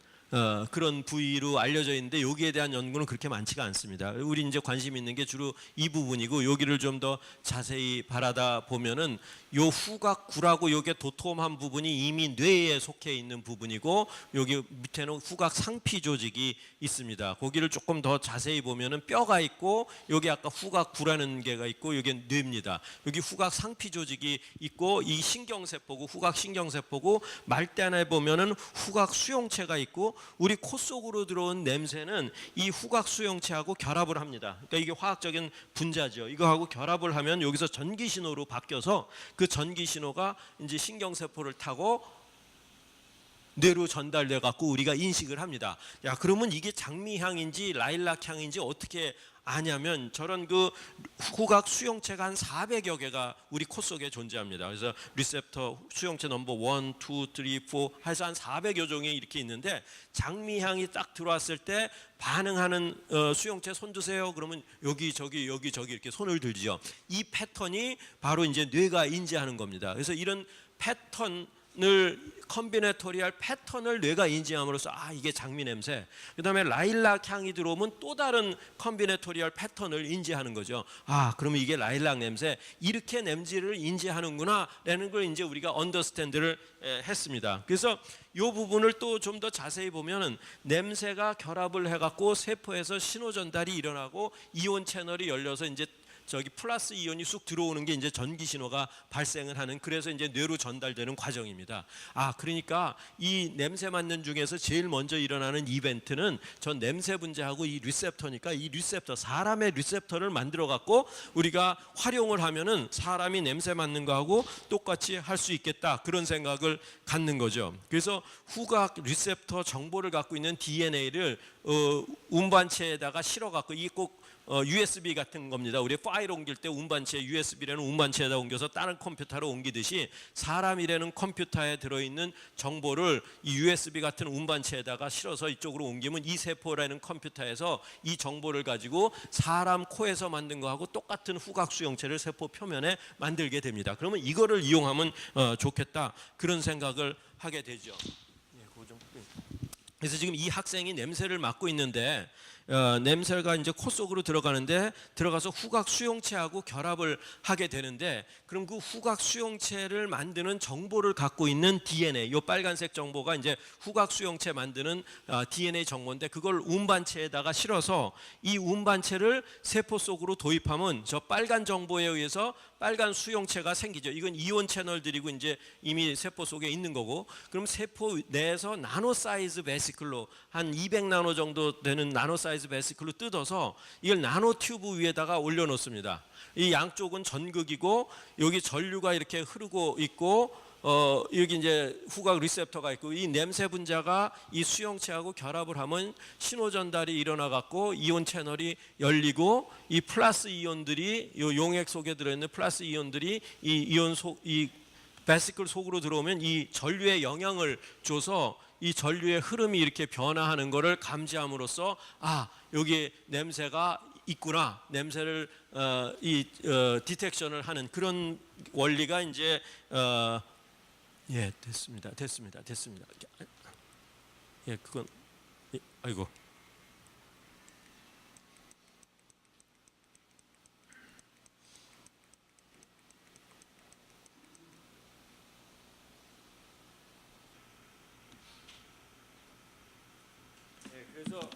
그런 부위로 알려져 있는데 여기에 대한 연구는 그렇게 많지가 않습니다. 우리 이제 관심 있는 게 주로 이 부분이고 여기를 좀 더 자세히 바라다 보면은 요 후각구라고 요게 도톰한 부분이 이미 뇌에 속해 있는 부분이고 여기 밑에는 후각 상피 조직이 있습니다. 거기를 조금 더 자세히 보면은 뼈가 있고 여기 아까 후각구라는 게가 있고 여기 뇌입니다. 여기 후각 상피 조직이 있고 이 신경세포고 후각 신경세포고 말단에 보면은 후각 수용체가 있고 우리 코 속으로 들어온 냄새는 이 후각 수용체하고 결합을 합니다. 그러니까 이게 화학적인 분자죠. 이거하고 결합을 하면 여기서 전기 신호로 바뀌어서 그 전기 신호가 이제 신경세포를 타고 뇌로 전달돼 갖고 우리가 인식을 합니다. 야, 그러면 이게 장미향인지 라일락 향인지 어떻게 아냐면 저런 그 후각 수용체가 한 400여 개가 우리 코 속에 존재합니다. 그래서 리셉터 수용체 넘버 1, 2, 3, 4 해서 한 400여 종이 이렇게 있는데 장미향이 딱 들어왔을 때 반응하는 수용체 손 드세요. 그러면 여기 저기 이렇게 손을 들지요. 이 패턴이 바로 이제 뇌가 인지하는 겁니다. 그래서 이런 패턴을 컴비네토리얼 패턴을 뇌가 인지함으로써 이게 장미 냄새. 그다음에 라일락 향이 들어오면 또 다른 컴비네토리얼 패턴을 인지하는 거죠. 그러면 이게 라일락 냄새. 이렇게 냄새를 인지하는구나라는 걸 이제 우리가 언더스탠드를 했습니다. 그래서 이 부분을 또 좀 더 자세히 보면은 냄새가 결합을 해갖고 세포에서 신호 전달이 일어나고 이온 채널이 열려서 이제 저기 플러스 이온이 쑥 들어오는 게 이제 전기 신호가 발생을 하는, 그래서 이제 뇌로 전달되는 과정입니다. 그러니까 이 냄새 맡는 중에서 제일 먼저 일어나는 이벤트는 전 냄새 분자하고 이 리셉터니까, 이 리셉터, 사람의 리셉터를 만들어 갖고 우리가 활용을 하면은 사람이 냄새 맡는 거하고 똑같이 할 수 있겠다, 그런 생각을 갖는 거죠. 그래서 후각 리셉터 정보를 갖고 있는 DNA를 운반체에다가 실어 갖고, 이게 꼭 USB 같은 겁니다. 우리 파일 옮길 때 운반체, USB라는 운반체에다 옮겨서 다른 컴퓨터로 옮기듯이 사람이라는 컴퓨터에 들어있는 정보를 이 USB 같은 운반체에다가 실어서 이쪽으로 옮기면 이 세포라는 컴퓨터에서 이 정보를 가지고 사람 코에서 만든 거하고 똑같은 후각 수용체를 세포 표면에 만들게 됩니다. 그러면 이거를 이용하면 좋겠다, 그런 생각을 하게 되죠. 그래서 지금 이 학생이 냄새를 맡고 있는데 냄새가 이제 코 속으로 들어가서 후각 수용체하고 결합을 하게 되는데, 그럼 그 후각 수용체를 만드는 정보를 갖고 있는 DNA, 요 빨간색 정보가 이제 후각 수용체 만드는 DNA 정보인데, 그걸 운반체에다가 실어서 이 운반체를 세포 속으로 도입하면 저 빨간 정보에 의해서 빨간 수용체가 생기죠. 이건 이온 채널들이고 이제 이미 세포 속에 있는 거고, 그럼 세포 내에서 나노 사이즈 베시클로 한 200나노 정도 되는 나노 사이즈 베시클로 뜯어서 이걸 나노 튜브 위에다가 올려놓습니다. 이 양쪽은 전극이고 여기 전류가 이렇게 흐르고 있고 여기 이제 후각 리셉터가 있고, 이 냄새 분자가 이 수용체하고 결합을 하면 신호 전달이 일어나 갖고 이온 채널이 열리고, 이 플러스 이온들이 요 용액 속에 들어있는 플러스 이온들이 이 베시클 속으로 들어오면 이 전류에 영향을 줘서 이 전류의 흐름이 이렇게 변화하는 것을 감지함으로써 여기 냄새가 있구나, 냄새를 디텍션을 하는 그런 원리가 이제 됐습니다. 그건 아이고. 그래서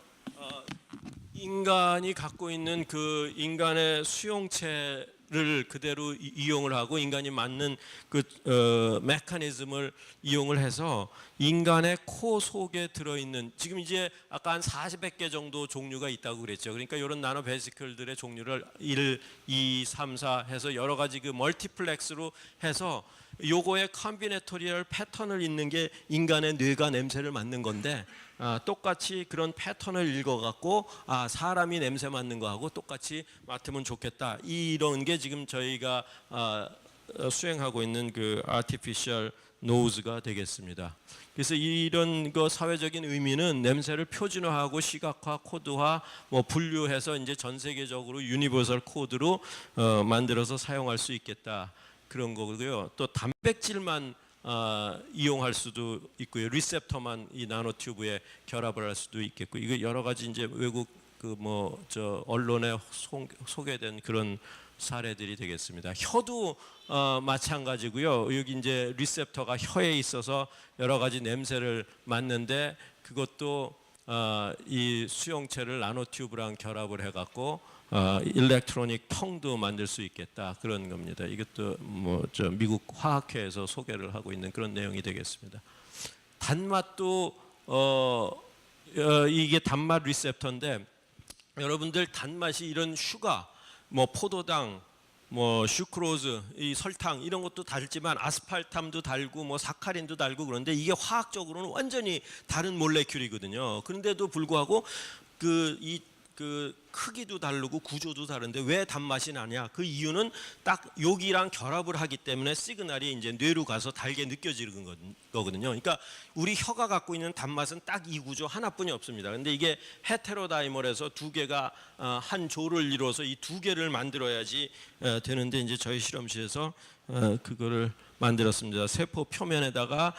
인간이 갖고 있는 그 인간의 수용체를 그대로 이용을 하고, 인간이 맞는 그 메커니즘을 이용을 해서 인간의 코 속에 들어있는, 지금 이제 아까 한 40개 정도 종류가 있다고 그랬죠. 그러니까 이런 나노 베시클들의 종류를 1, 2, 3, 4 해서 여러 가지 그 멀티플렉스로 해서 요거의 컴비네토리얼 패턴을 읽는 게 인간의 뇌가 냄새를 맡는 건데, 똑같이 그런 패턴을 읽어갖고 사람이 냄새 맡는 거하고 똑같이 맡으면 좋겠다, 이런 게 지금 저희가 수행하고 있는 그 아티피셜 노즈가 되겠습니다. 그래서 이런 거 사회적인 의미는 냄새를 표준화하고 시각화, 코드화, 분류해서 이제 전 세계적으로 유니버설 코드로 만들어서 사용할 수 있겠다, 그런 거고요. 또 단백질만 이용할 수도 있고요. 리셉터만 이 나노 튜브에 결합을 할 수도 있겠고, 이거 여러 가지 이제 외국 언론에 소개된 그런 사례들이 되겠습니다. 혀도 마찬가지고요. 여기 이제 리셉터가 혀에 있어서 여러 가지 냄새를 맡는데, 그것도 이 수용체를 나노 튜브랑 결합을 해갖고 일렉트로닉 텅도 만들 수 있겠다, 그런 겁니다. 이것도 미국 화학회에서 소개를 하고 있는 그런 내용이 되겠습니다. 단맛도 이게 단맛 리셉터인데, 여러분들 단맛이 이런 슈가, 포도당, 슈크로즈, 이 설탕 이런 것도 달지만 아스팔탐도 달고 사카린도 달고, 그런데 이게 화학적으로는 완전히 다른 몰레큘이거든요. 그런데도 불구하고 그 크기도 다르고 구조도 다른데 왜 단맛이 나냐? 그 이유는 딱 여기랑 결합을 하기 때문에 시그널이 이제 뇌로 가서 달게 느껴지는 거거든요. 그러니까 우리 혀가 갖고 있는 단맛은 딱 이 구조 하나뿐이 없습니다. 근데 이게 헤테로다이멀에서 두 개가 한 조를 이루어서 이 두 개를 만들어야지 되는데, 이제 저희 실험실에서 그거를 만들었습니다. 세포 표면에다가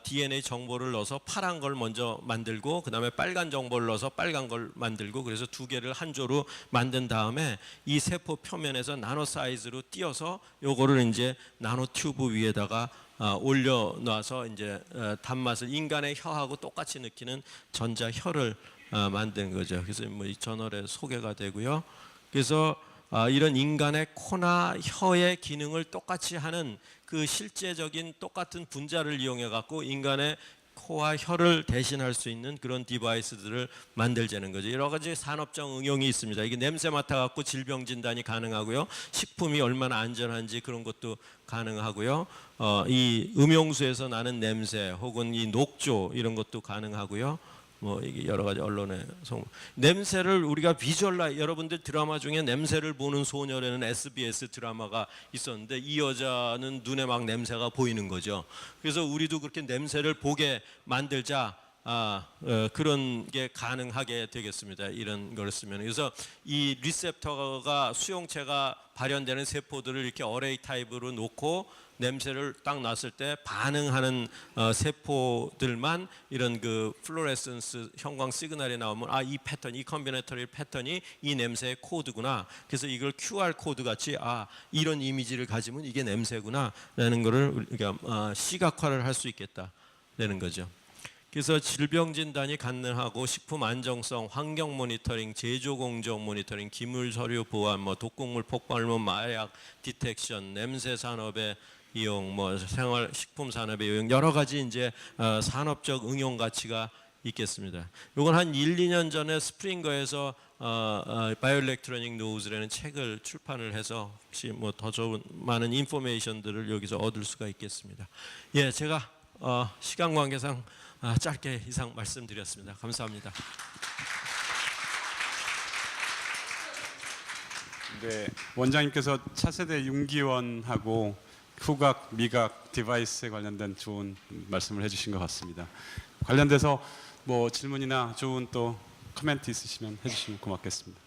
DNA 정보를 넣어서 파란 걸 먼저 만들고, 그 다음에 빨간 정보를 넣어서 빨간 걸 만들고, 그래서 두 개를 한 조로 만든 다음에 이 세포 표면에서 나노 사이즈로 띄어서 요거를 이제 나노 튜브 위에다가 올려놔서 이제 단맛을 인간의 혀하고 똑같이 느끼는 전자 혀를 만든 거죠. 그래서 이 저널에 소개가 되고요. 그래서 이런 인간의 코나 혀의 기능을 똑같이 하는 그 실제적인 똑같은 분자를 이용해 갖고 인간의 코와 혀를 대신할 수 있는 그런 디바이스들을 만들자는 거죠. 여러 가지 산업적 응용이 있습니다. 이게 냄새 맡아 갖고 질병 진단이 가능하고요. 식품이 얼마나 안전한지 그런 것도 가능하고요. 이 음용수에서 나는 냄새 혹은 이 녹조 이런 것도 가능하고요. 뭐 이게 여러 가지 언론의 냄새를 우리가 여러분들 드라마 중에 냄새를 보는 소녀라는 SBS 드라마가 있었는데 이 여자는 눈에 막 냄새가 보이는 거죠. 그래서 우리도 그렇게 냄새를 보게 만들자. 그런 게 가능하게 되겠습니다. 이런 걸 쓰면. 그래서 이 리셉터가 수용체가 발현되는 세포들을 이렇게 어레이 타입으로 놓고 냄새를 딱 났을 때 반응하는 세포들만 이런 그 플로레센스 형광 시그널이 나오면 이 패턴, 이 컴비네터리 패턴이 이 냄새의 코드구나. 그래서 이걸 QR 코드 같이 이런 이미지를 가지면 이게 냄새구나라는 거를 우리가 시각화를 할 수 있겠다라는 거죠. 그래서 질병 진단이 가능하고 식품 안정성, 환경 모니터링, 제조 공정 모니터링, 기물 서류 보안, 독극물 폭발물, 마약 디텍션, 냄새 산업의 이용, 생활 식품 산업의 이용 여러 가지 이제 산업적 응용 가치가 있겠습니다. 이건 한 1, 2년 전에 스프링거에서 바이오일렉트로닉 노우즈라는 책을 출판을 해서 혹시 더 좋은 많은 인포메이션들을 여기서 얻을 수가 있겠습니다. 예, 제가 시간 관계상 짧게 이상 말씀드렸습니다. 감사합니다. 네, 원장님께서 차세대 융기원하고 후각, 미각 디바이스에 관련된 좋은 말씀을 해주신 것 같습니다. 관련돼서 질문이나 좋은 또 코멘트 있으시면 해주시면 고맙겠습니다.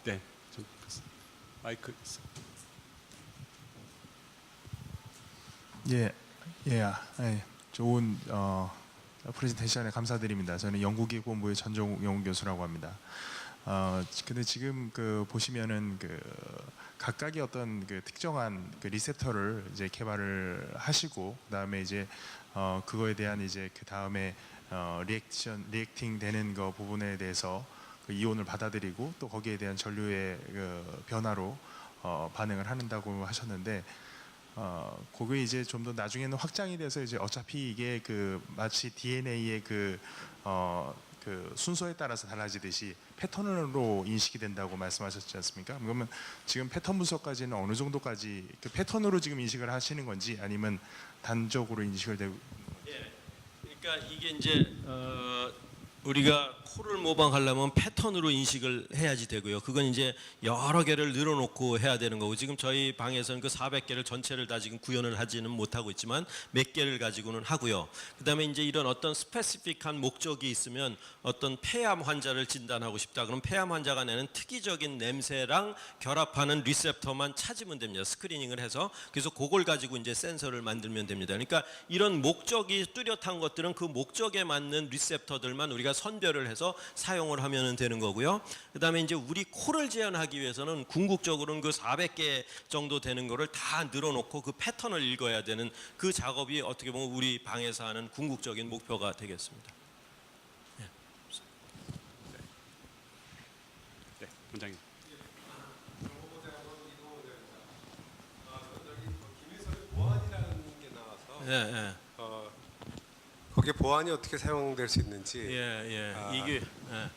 네, 좀 마이크 있어. 좋은 프레젠테이션에 감사드립니다. 저는 영국기본부의 전종용 교수라고 합니다. 근데 지금 보시면은 각각의 어떤 특정한 리셉터를 이제 개발을 하시고 그다음에 이제 그거에 대한 이제 그 다음에 리액팅 되는 거 부분에 대해서 이온을 받아들이고 또 거기에 대한 전류의 변화로 반응을 한다고 하셨는데 그게 이제 좀 더 나중에는 확장이 돼서 이제 어차피 이게 마치 DNA의 순서에 따라서 달라지듯이 패턴으로 인식이 된다고 말씀하셨지 않습니까? 그러면 지금 패턴 분석까지는 어느 정도까지 패턴으로 지금 인식을 하시는 건지 아니면 단적으로 인식을 되고? 예, 그러니까 이게 이제 우리가 코를 모방하려면 패턴으로 인식을 해야지 되고요. 그건 이제 여러 개를 늘어놓고 해야 되는 거고 지금 저희 방에서는 400개를 전체를 다 지금 구현을 하지는 못하고 있지만 몇 개를 가지고는 하고요. 그다음에 이제 이런 어떤 스페시픽한 목적이 있으면 어떤 폐암 환자를 진단하고 싶다. 그럼 폐암 환자가 내는 특이적인 냄새랑 결합하는 리셉터만 찾으면 됩니다. 스크리닝을 해서 그래서 그걸 가지고 이제 센서를 만들면 됩니다. 그러니까 이런 목적이 뚜렷한 것들은 그 목적에 맞는 리셉터들만 우리가 선별을 해서 사용을 하면 되는 거고요. 그다음에 이제 우리 코를 재현하기 위해서는 궁극적으로는 400개 정도 되는 거를 다 늘어놓고 그 패턴을 읽어야 되는 그 작업이 어떻게 보면 우리 방에서 하는 궁극적인 목표가 되겠습니다. 네, 원장님. 보안이라는 게 나와서 예. 거기에 보안이 어떻게 사용될 수 있는지 이게 예.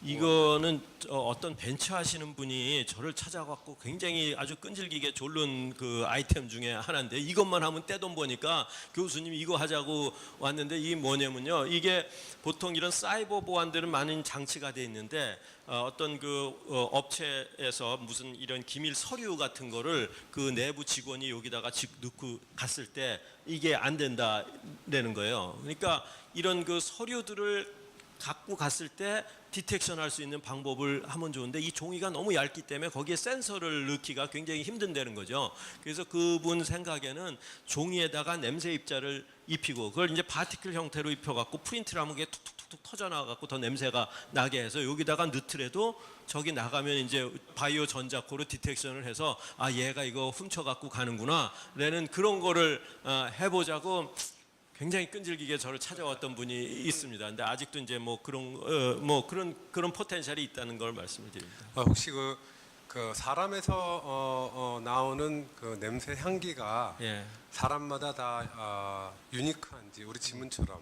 이거는 어떤 벤처 하시는 분이 저를 찾아갖고 굉장히 아주 끈질기게 졸른 그 아이템 중에 하나인데 이것만 하면 떼돈 버니까 교수님 이거 하자고 왔는데 이게 뭐냐면요. 이게 보통 이런 사이버 보안들은 많은 장치가 돼 있는데 어떤 업체에서 무슨 이런 기밀 서류 같은 거를 그 내부 직원이 여기다가 넣고 갔을 때 이게 안 된다라는 거예요. 그러니까 이런 서류들을 갖고 갔을 때 디텍션 할 수 있는 방법을 하면 좋은데 이 종이가 너무 얇기 때문에 거기에 센서를 넣기가 굉장히 힘든다는 거죠. 그래서 그분 생각에는 종이에다가 냄새 입자를 입히고 그걸 이제 파티클 형태로 입혀갖고 프린트를 하면 그게 툭툭툭 터져나가갖고 더 냄새가 나게 해서 여기다가 넣더라도 저기 나가면 이제 바이오 전자코로 디텍션을 해서 얘가 이거 훔쳐갖고 가는구나 라는 그런 거를 해보자고 굉장히 끈질기게 저를 찾아왔던 분이 있습니다. 근데 아직도 이제 뭐 그런 포텐셜이 있다는 걸 말씀을 드립니다. 혹시 그 사람에서 나오는 그 냄새 향기가 예. 사람마다 다 유니크한지 우리 지문처럼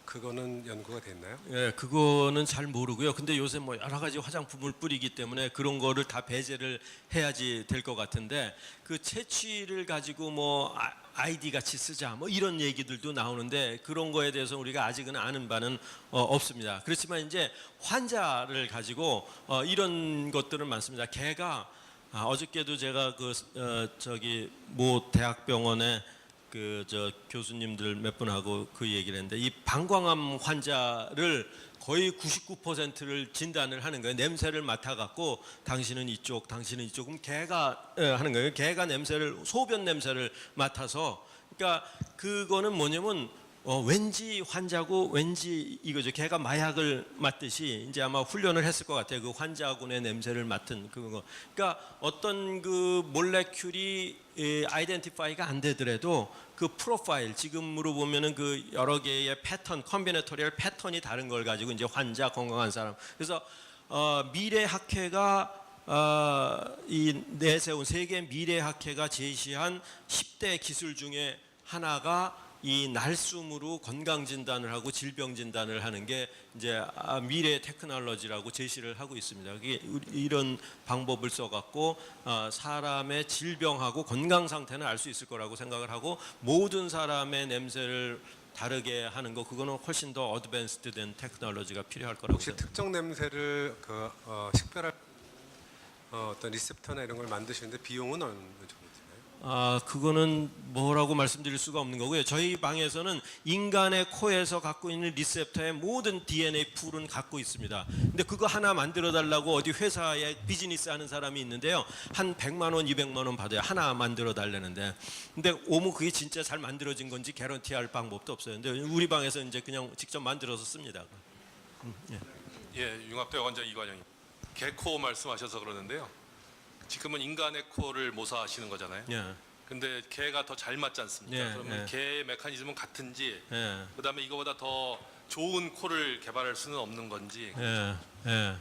그거는 연구가 됐나요? 예, 그거는 잘 모르고요. 근데 요새 뭐 여러 가지 화장품을 뿌리기 때문에 그런 거를 다 배제를 해야지 될 것 같은데 그 채취를 가지고 뭐 아이디 같이 쓰자 뭐 이런 얘기들도 나오는데 그런 거에 대해서 우리가 아직은 아는 바는 없습니다. 그렇지만 이제 환자를 가지고 이런 것들은 많습니다. 걔가 어저께도 제가 저기 모 대학병원에 교수님들 몇 분하고 그 얘기를 했는데 이 방광암 환자를 거의 99%를 진단을 하는 거예요. 냄새를 맡아갖고 당신은 이쪽, 당신은 이쪽. 그럼 걔가 하는 거예요. 걔가 소변 냄새를 맡아서 그러니까 그거는 뭐냐면 왠지 환자고 왠지 이거죠. 걔가 마약을 맡듯이 이제 아마 훈련을 했을 것 같아요. 그 환자군의 냄새를 맡은 그거. 그러니까 어떤 그 몰레큘이 아이덴티파이가 안 되더라도 그 프로파일 지금으로 보면은 그 여러 개의 패턴, 컴비네토리얼 패턴이 다른 걸 가지고 이제 환자 건강한 사람. 그래서 미래학회가 이 내세운 세계 미래학회가 제시한 10대 기술 중에 하나가 이 날숨으로 건강 진단을 하고 질병 진단을 하는 게 이제 미래 테크놀로지라고 제시를 하고 있습니다. 이런 방법을 써갖고 사람의 질병하고 건강 상태는 알 수 있을 거라고 생각을 하고 모든 사람의 냄새를 다르게 하는 거 그거는 훨씬 더 어드밴스드된 테크놀로지가 필요할 거라고 혹시 생각합니다. 특정 냄새를 식별할 어떤 리셉터나 이런 걸 만드시는데 비용은 어느 정도 드나요? 그거는 뭐라고 말씀드릴 수가 없는 거고요. 저희 방에서는 인간의 코에서 갖고 있는 리셉터의 모든 DNA 풀은 갖고 있습니다. 근데 그거 하나 만들어 달라고 어디 회사에 비즈니스 하는 사람이 있는데요. 한 100만 원, 200만 원 받아요. 하나 만들어 달라는데. 근데 오면 그게 진짜 잘 만들어진 건지 개런티할 방법도 없어요. 근데 우리 방에서 이제 그냥 직접 만들어서 씁니다. 예, 융합대학원장 이관영입니다. 개코 말씀하셔서 그러는데요. 지금은 인간의 코를 모사하시는 거잖아요. 예. 근데 개가 더 잘 맞지 않습니까? 예, 그러면 예. 개의 메커니즘은 같은지, 예. 그다음에 이거보다 더 좋은 코를 개발할 수는 없는 건지. 예, 예.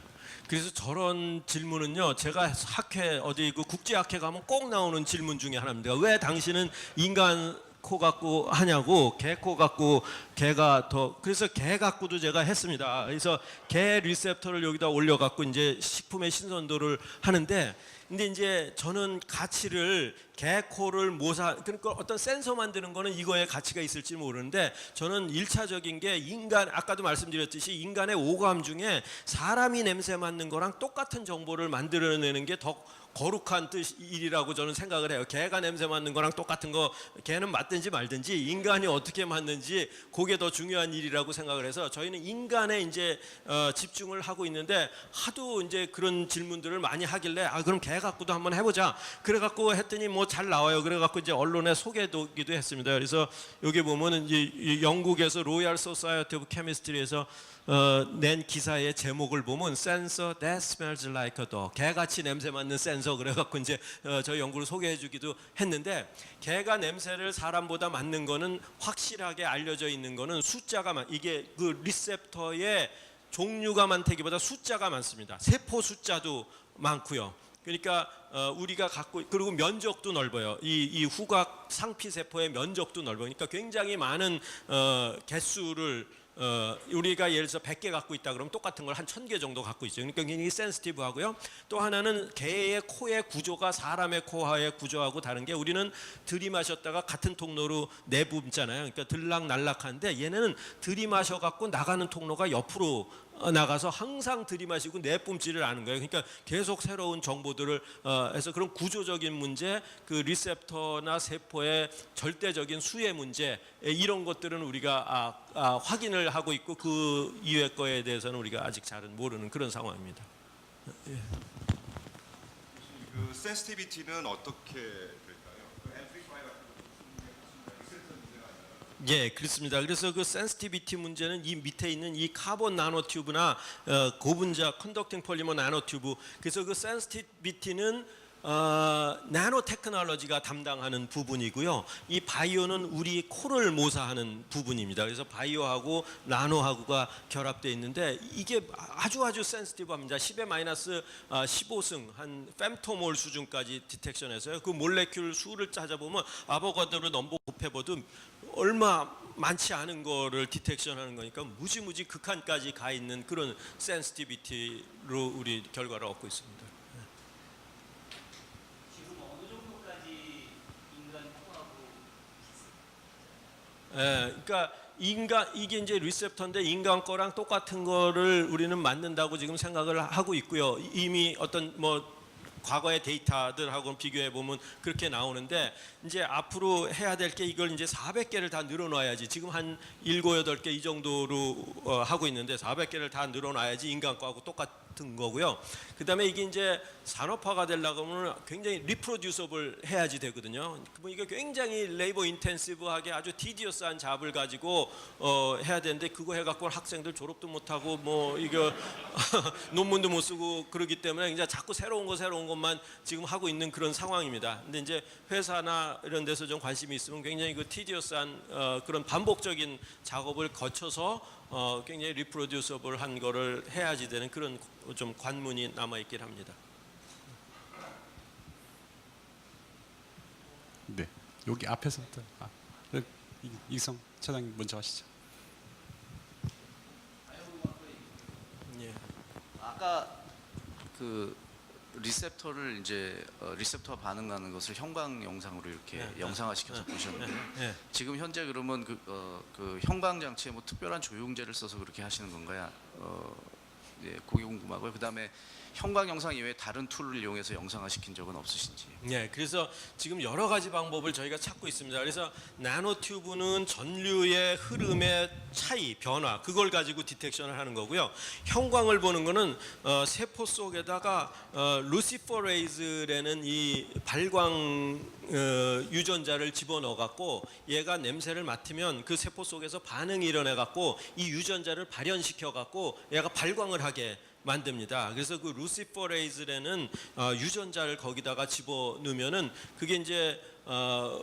그래서 저런 질문은요, 제가 학회 어디 그 국제학회 가면 꼭 나오는 질문 중에 하나입니다. 왜 당신은 인간 코 갖고 하냐고, 개 코 갖고 개가 더 그래서 개 갖고도 제가 했습니다. 그래서 개 리셉터를 여기다 올려 갖고 이제 식품의 신선도를 하는데. 근데 이제 저는 가치를 개 코를 그러니까 어떤 센서 만드는 거는 이거에 가치가 있을지 모르는데 저는 1차적인 게 아까도 말씀드렸듯이 인간의 오감 중에 사람이 냄새 맡는 거랑 똑같은 정보를 만들어내는 게 더 거룩한 일이라고 저는 생각을 해요. 개가 냄새 맡는 거랑 똑같은 거 개는 맡든지 말든지 인간이 어떻게 맡는지 그게 더 중요한 일이라고 생각을 해서 저희는 인간에 이제 집중을 하고 있는데 하도 이제 그런 질문들을 많이 하길래 그럼 개 갖고도 한번 해보자. 그래 갖고 했더니 뭐 잘 나와요. 그래 갖고 이제 언론에 소개되기도 했습니다. 그래서 여기 보면은 이제 영국에서 로얄 소사이어티 오브 케미스트리에서 낸 기사의 제목을 보면 Sensor that smells like a dog. 개같이 냄새 맡는 센서 그래갖고 이제 저희 연구를 소개해주기도 했는데 개가 냄새를 사람보다 맡는 거는 확실하게 알려져 있는 거는 이게 그 리셉터의 종류가 많다기보다 숫자가 많습니다. 세포 숫자도 많고요. 그러니까 우리가 그리고 면적도 넓어요. 이 후각 상피 세포의 면적도 넓어요. 그러니까 굉장히 많은 개수를 우리가 예를 들어서 100개 갖고 있다 그러면 똑같은 걸 한 1000개 정도 갖고 있죠. 그러니까 굉장히 센시티브하고요. 또 하나는 개의 코의 구조가 사람의 코와의 구조하고 다른 게 우리는 들이마셨다가 같은 통로로 내뿜잖아요. 그러니까 들락날락한데 얘네는 들이마셔 갖고 나가는 통로가 옆으로 나가서 항상 들이마시고 내뿜지를 않은 거예요. 그러니까 계속 새로운 정보들을 해서 그런 구조적인 문제, 그 리셉터나 세포의 절대적인 수의 문제 이런 것들은 우리가 확인을 하고 있고 그 이외 거에 대해서는 우리가 아직 잘은 모르는 그런 상황입니다. 그 센시티비티는 어떻게 될까요? 그 앰플리파이 같은 예, 그렇습니다. 그래서 그 센시티비티 문제는 이 밑에 있는 이 카본 나노 튜브나 고분자 컨덕팅 폴리머 나노 튜브. 그래서 그 센시티비티는 나노 테크놀로지가 담당하는 부분이고요. 이 바이오는 우리 코를 모사하는 부분입니다. 그래서 바이오하고 나노하고가 결합되어 있는데 이게 아주 센시티브합니다. 10의 마이너스 15승 한 femtomol 수준까지 디텍션해서요. 그 몰레큘 수를 찾아보면 아보가드로 넘버 곱해봐도 얼마 많지 않은 거를 디텍션하는 거니까 무지무지 극한까지 가 있는 그런 센시티비티로 우리 결과를 얻고 있습니다. 그러니까 이게 이제 리셉터인데 인간 거랑 똑같은 거를 우리는 만든다고 지금 생각을 하고 있고요. 이미 어떤 뭐 과거의 데이터들하고 비교해 보면 그렇게 나오는데 이제 앞으로 해야 될 게 이걸 이제 400개를 다 늘어놔야지 지금 한 7, 8개 이 정도로 하고 있는데 400개를 다 늘어놔야지 인간 거하고 똑같은 거고요. 그다음에 이게 이제 산업화가 되려고 하면 굉장히 리프로듀서블 해야지 되거든요. 이게 굉장히 레이버 인텐시브하게 아주 티디어스한 잡을 가지고 해야 되는데 그거 해갖고 학생들 졸업도 못하고 뭐 이거 논문도 못 쓰고 그러기 때문에 이제 자꾸 새로운 것만 지금 하고 있는 그런 상황입니다. 근데 이제 회사나 이런 데서 좀 관심이 있으면 굉장히 그 티디어스한 그런 반복적인 작업을 거쳐서 굉장히 리프로듀서블한 거를 해야지 되는 그런 좀 관문이 남아 있긴 합니다. 네, 여기 앞에서부터 이성 차장님 먼저 하시죠. 예. 아까 그 리셉터를 이제 리셉터와 반응하는 것을 형광 영상으로 이렇게 영상화시켜서 보셨는데 지금 현재 그러면 그 형광 장치에 뭐 특별한 조용제를 써서 그렇게 하시는 건가요? 예, 그게 궁금하고요. 그다음에 형광 영상 이외에 다른 툴을 이용해서 영상화시킨 적은 없으신지? 네, 그래서 지금 여러 가지 방법을 저희가 찾고 있습니다. 그래서 나노튜브는 전류의 흐름의 차이, 변화 그걸 가지고 디텍션을 하는 거고요. 형광을 보는 거는 세포 속에다가 루시퍼레이즈라는 이 발광 유전자를 집어넣어 갖고 얘가 냄새를 맡으면 그 세포 속에서 반응이 일어나 갖고 이 유전자를 발현시켜 갖고 얘가 발광을 하게 만듭니다. 그래서 그 루시퍼레이즈라는 유전자를 거기다가 집어넣으면은 그게 이제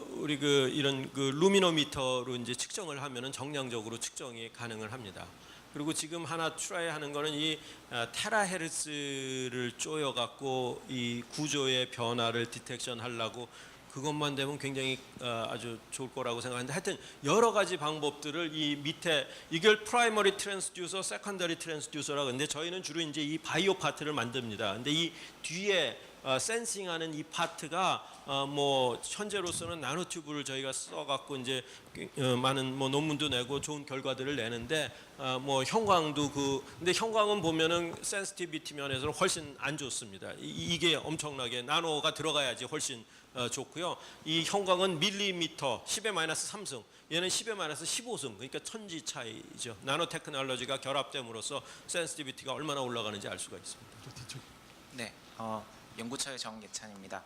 우리 그 이런 그 루미노미터로 이제 측정을 하면은 정량적으로 측정이 가능을 합니다. 그리고 지금 하나 트라이하는 거는 이 테라헤르츠를 쪼여 갖고 이 구조의 변화를 디텍션 하려고 그것만 되면 굉장히 아주 좋을 거라고 생각하는데 하여튼 여러 가지 방법들을 이 밑에 이걸 프라이머리 트랜스듀서, 세컨더리 트랜스듀서라고 하는데 저희는 주로 이제 이 바이오 파트를 만듭니다. 근데 이 뒤에 센싱하는 이 파트가 뭐 현재로서는 나노튜브를 저희가 써갖고 이제 많은 뭐 논문도 내고 좋은 결과들을 내는데 뭐 형광도 근데 형광은 보면은 센시티비티 면에서는 훨씬 안 좋습니다. 이게 엄청나게 나노가 들어가야지 훨씬 좋고요. 이 형광은 밀리미터 10의 마이너스 3승, 얘는 10의 마이너스 15승, 그러니까 천지 차이죠. 나노 테크놀로지가 결합됨으로써 센시티비티가 얼마나 올라가는지 알 수가 있습니다. 네, 연구처의 정예찬입니다.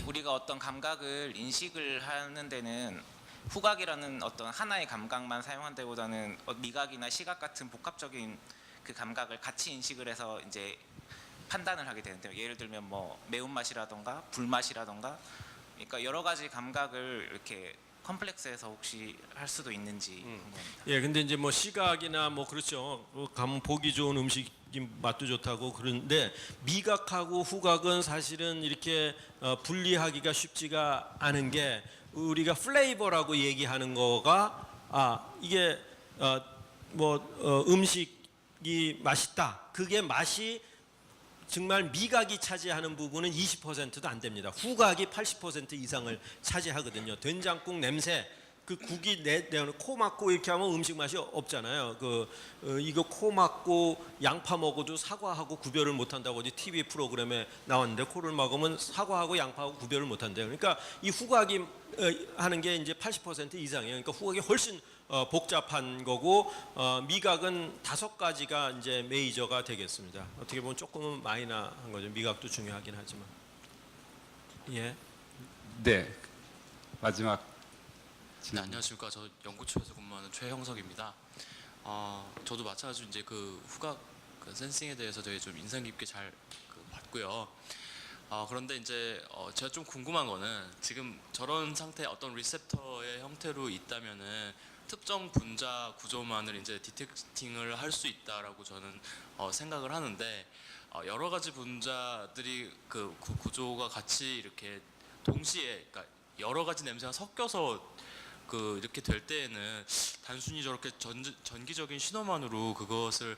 우리가 어떤 감각을 인식을 하는 데는 후각이라는 어떤 하나의 감각만 사용한다기보다는 미각이나 시각 같은 복합적인 그 감각을 같이 인식을 해서 이제 판단을 하게 되는데요. 예를 들면 뭐 매운맛이라던가 불맛이라던가, 그러니까 여러 가지 감각을 이렇게 컴플렉스해서 혹시 할 수도 있는지 궁금합니다. 예, 근데 이제 뭐 시각이나 뭐 그렇죠. 가면 보기 좋은 음식 맛도 좋다고 그런데 미각하고 후각은 사실은 이렇게 분리하기가 쉽지가 않은 게 우리가 플레이버라고 얘기하는 거가 이게 음식이 맛있다. 그게 맛이 정말 미각이 차지하는 부분은 20%도 안 됩니다. 후각이 80% 이상을 차지하거든요. 된장국 냄새, 그 국이 코 막고 이렇게 하면 음식 맛이 없잖아요. 이거 코 막고 양파 먹어도 사과하고 구별을 못한다고 어디 TV 프로그램에 나왔는데 코를 막으면 사과하고 양파하고 구별을 못한대요. 그러니까 이 후각이 하는 게 이제 80% 이상이에요. 그러니까 후각이 훨씬 복잡한 거고 미각은 5가지가 이제 메이저가 되겠습니다. 어떻게 보면 조금은 마이너한 거죠. 미각도 중요하긴 하지만. 예. 네, 마지막. 네, 안녕하십니까. 저 연구처에서 근무하는 최형석입니다. 저도 마찬가지로 이제 그 후각 그 센싱에 대해서 되게 좀 인상 깊게 잘 봤고요. 그런데 이제 제가 좀 궁금한 거는 지금 저런 상태 어떤 리셉터의 형태로 있다면은 특정 분자 구조만을 이제 디텍팅을 할 수 있다라고 저는 생각을 하는데 여러 가지 분자들이 그 구조가 같이 이렇게 동시에 그러니까 여러 가지 냄새가 섞여서 이렇게 될 때에는 단순히 저렇게 전기적인 신호만으로 그것을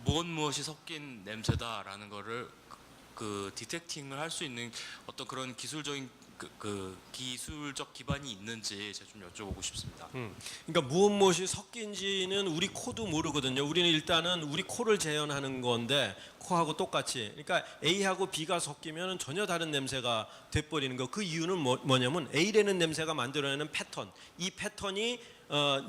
무엇이 섞인 냄새다라는 거를 디텍팅을 할 수 있는 어떤 그런 기술적인 기술적 기반이 있는지 제가 좀 여쭤보고 싶습니다. 그러니까 무엇이 섞인지는 우리 코도 모르거든요. 우리는 일단은 우리 코를 재현하는 건데 코하고 똑같이. 그러니까 A하고 B가 섞이면 전혀 다른 냄새가 돼버리는 거. 그 이유는 뭐냐면 A라는 냄새가 만들어내는 패턴. 이 패턴이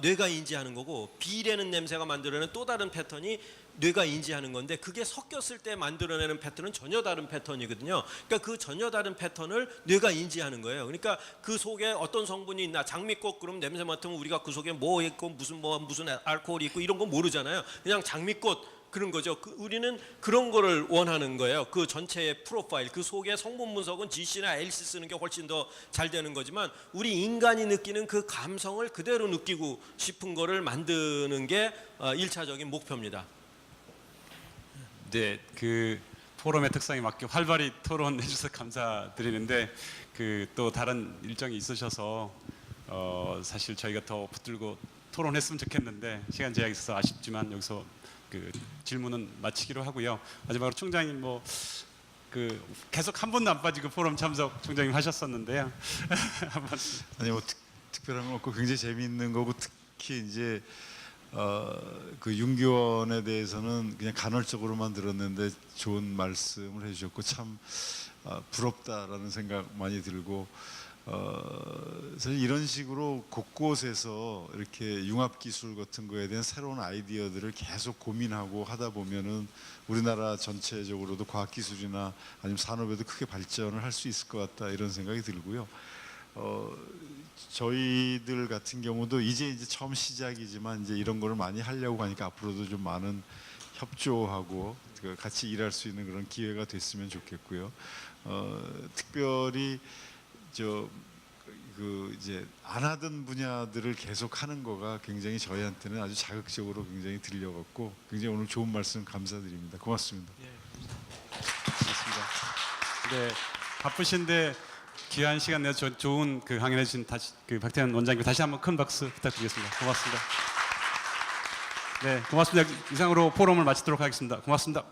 뇌가 인지하는 거고 B라는 냄새가 만들어내는 또 다른 패턴이 뇌가 인지하는 건데 그게 섞였을 때 만들어내는 패턴은 전혀 다른 패턴이거든요. 그러니까 그 전혀 다른 패턴을 뇌가 인지하는 거예요. 그러니까 그 속에 어떤 성분이 있나 장미꽃 그럼 냄새 맡으면 우리가 그 속에 뭐 있고 무슨 알코올이 있고 이런 거 모르잖아요. 그냥 장미꽃 그런 거죠. 우리는 그런 거를 원하는 거예요. 그 전체의 프로파일, 그 속에 성분 분석은 GC나 LC 쓰는 게 훨씬 더 잘 되는 거지만 우리 인간이 느끼는 그 감성을 그대로 느끼고 싶은 거를 만드는 게 1차적인 목표입니다. 네, 그 포럼의 특성에 맞게 활발히 토론해 주셔서 감사드리는데 또 다른 일정이 있으셔서 사실 저희가 더 붙들고 토론했으면 좋겠는데 시간 제약이 있어서 아쉽지만 여기서 질문은 마치기로 하고요. 마지막으로 총장님 계속 한 번도 안 빠지고 포럼 참석 총장님 하셨었는데요. 한번 아니 뭐 특별한 건 없고 굉장히 재미있는 거고 특히 이제 그 윤기원에 대해서는 그냥 간헐적으로만 들었는데 좋은 말씀을 해주셨고 참 부럽다라는 생각 많이 들고 사실 이런 식으로 곳곳에서 이렇게 융합 기술 같은 거에 대한 새로운 아이디어들을 계속 고민하고 하다 보면은 우리나라 전체적으로도 과학 기술이나 아니면 산업에도 크게 발전을 할 수 있을 것 같다 이런 생각이 들고요. 저희들 같은 경우도 이제 처음 시작이지만 이제 이런 거를 많이 하려고 하니까 앞으로도 좀 많은 협조하고 같이 일할 수 있는 그런 기회가 됐으면 좋겠고요. 특별히 이제 안 하던 분야들을 계속 하는 거가 굉장히 저희한테는 아주 자극적으로 굉장히 들려갖고 굉장히 오늘 좋은 말씀 감사드립니다. 고맙습니다. 고맙습니다. 네, 바쁘신데 귀한 시간 내서 좋은 강연해 주신 박태환 원장님 다시 한번 큰 박수 부탁드리겠습니다. 고맙습니다. 네, 고맙습니다. 이상으로 포럼을 마치도록 하겠습니다. 고맙습니다.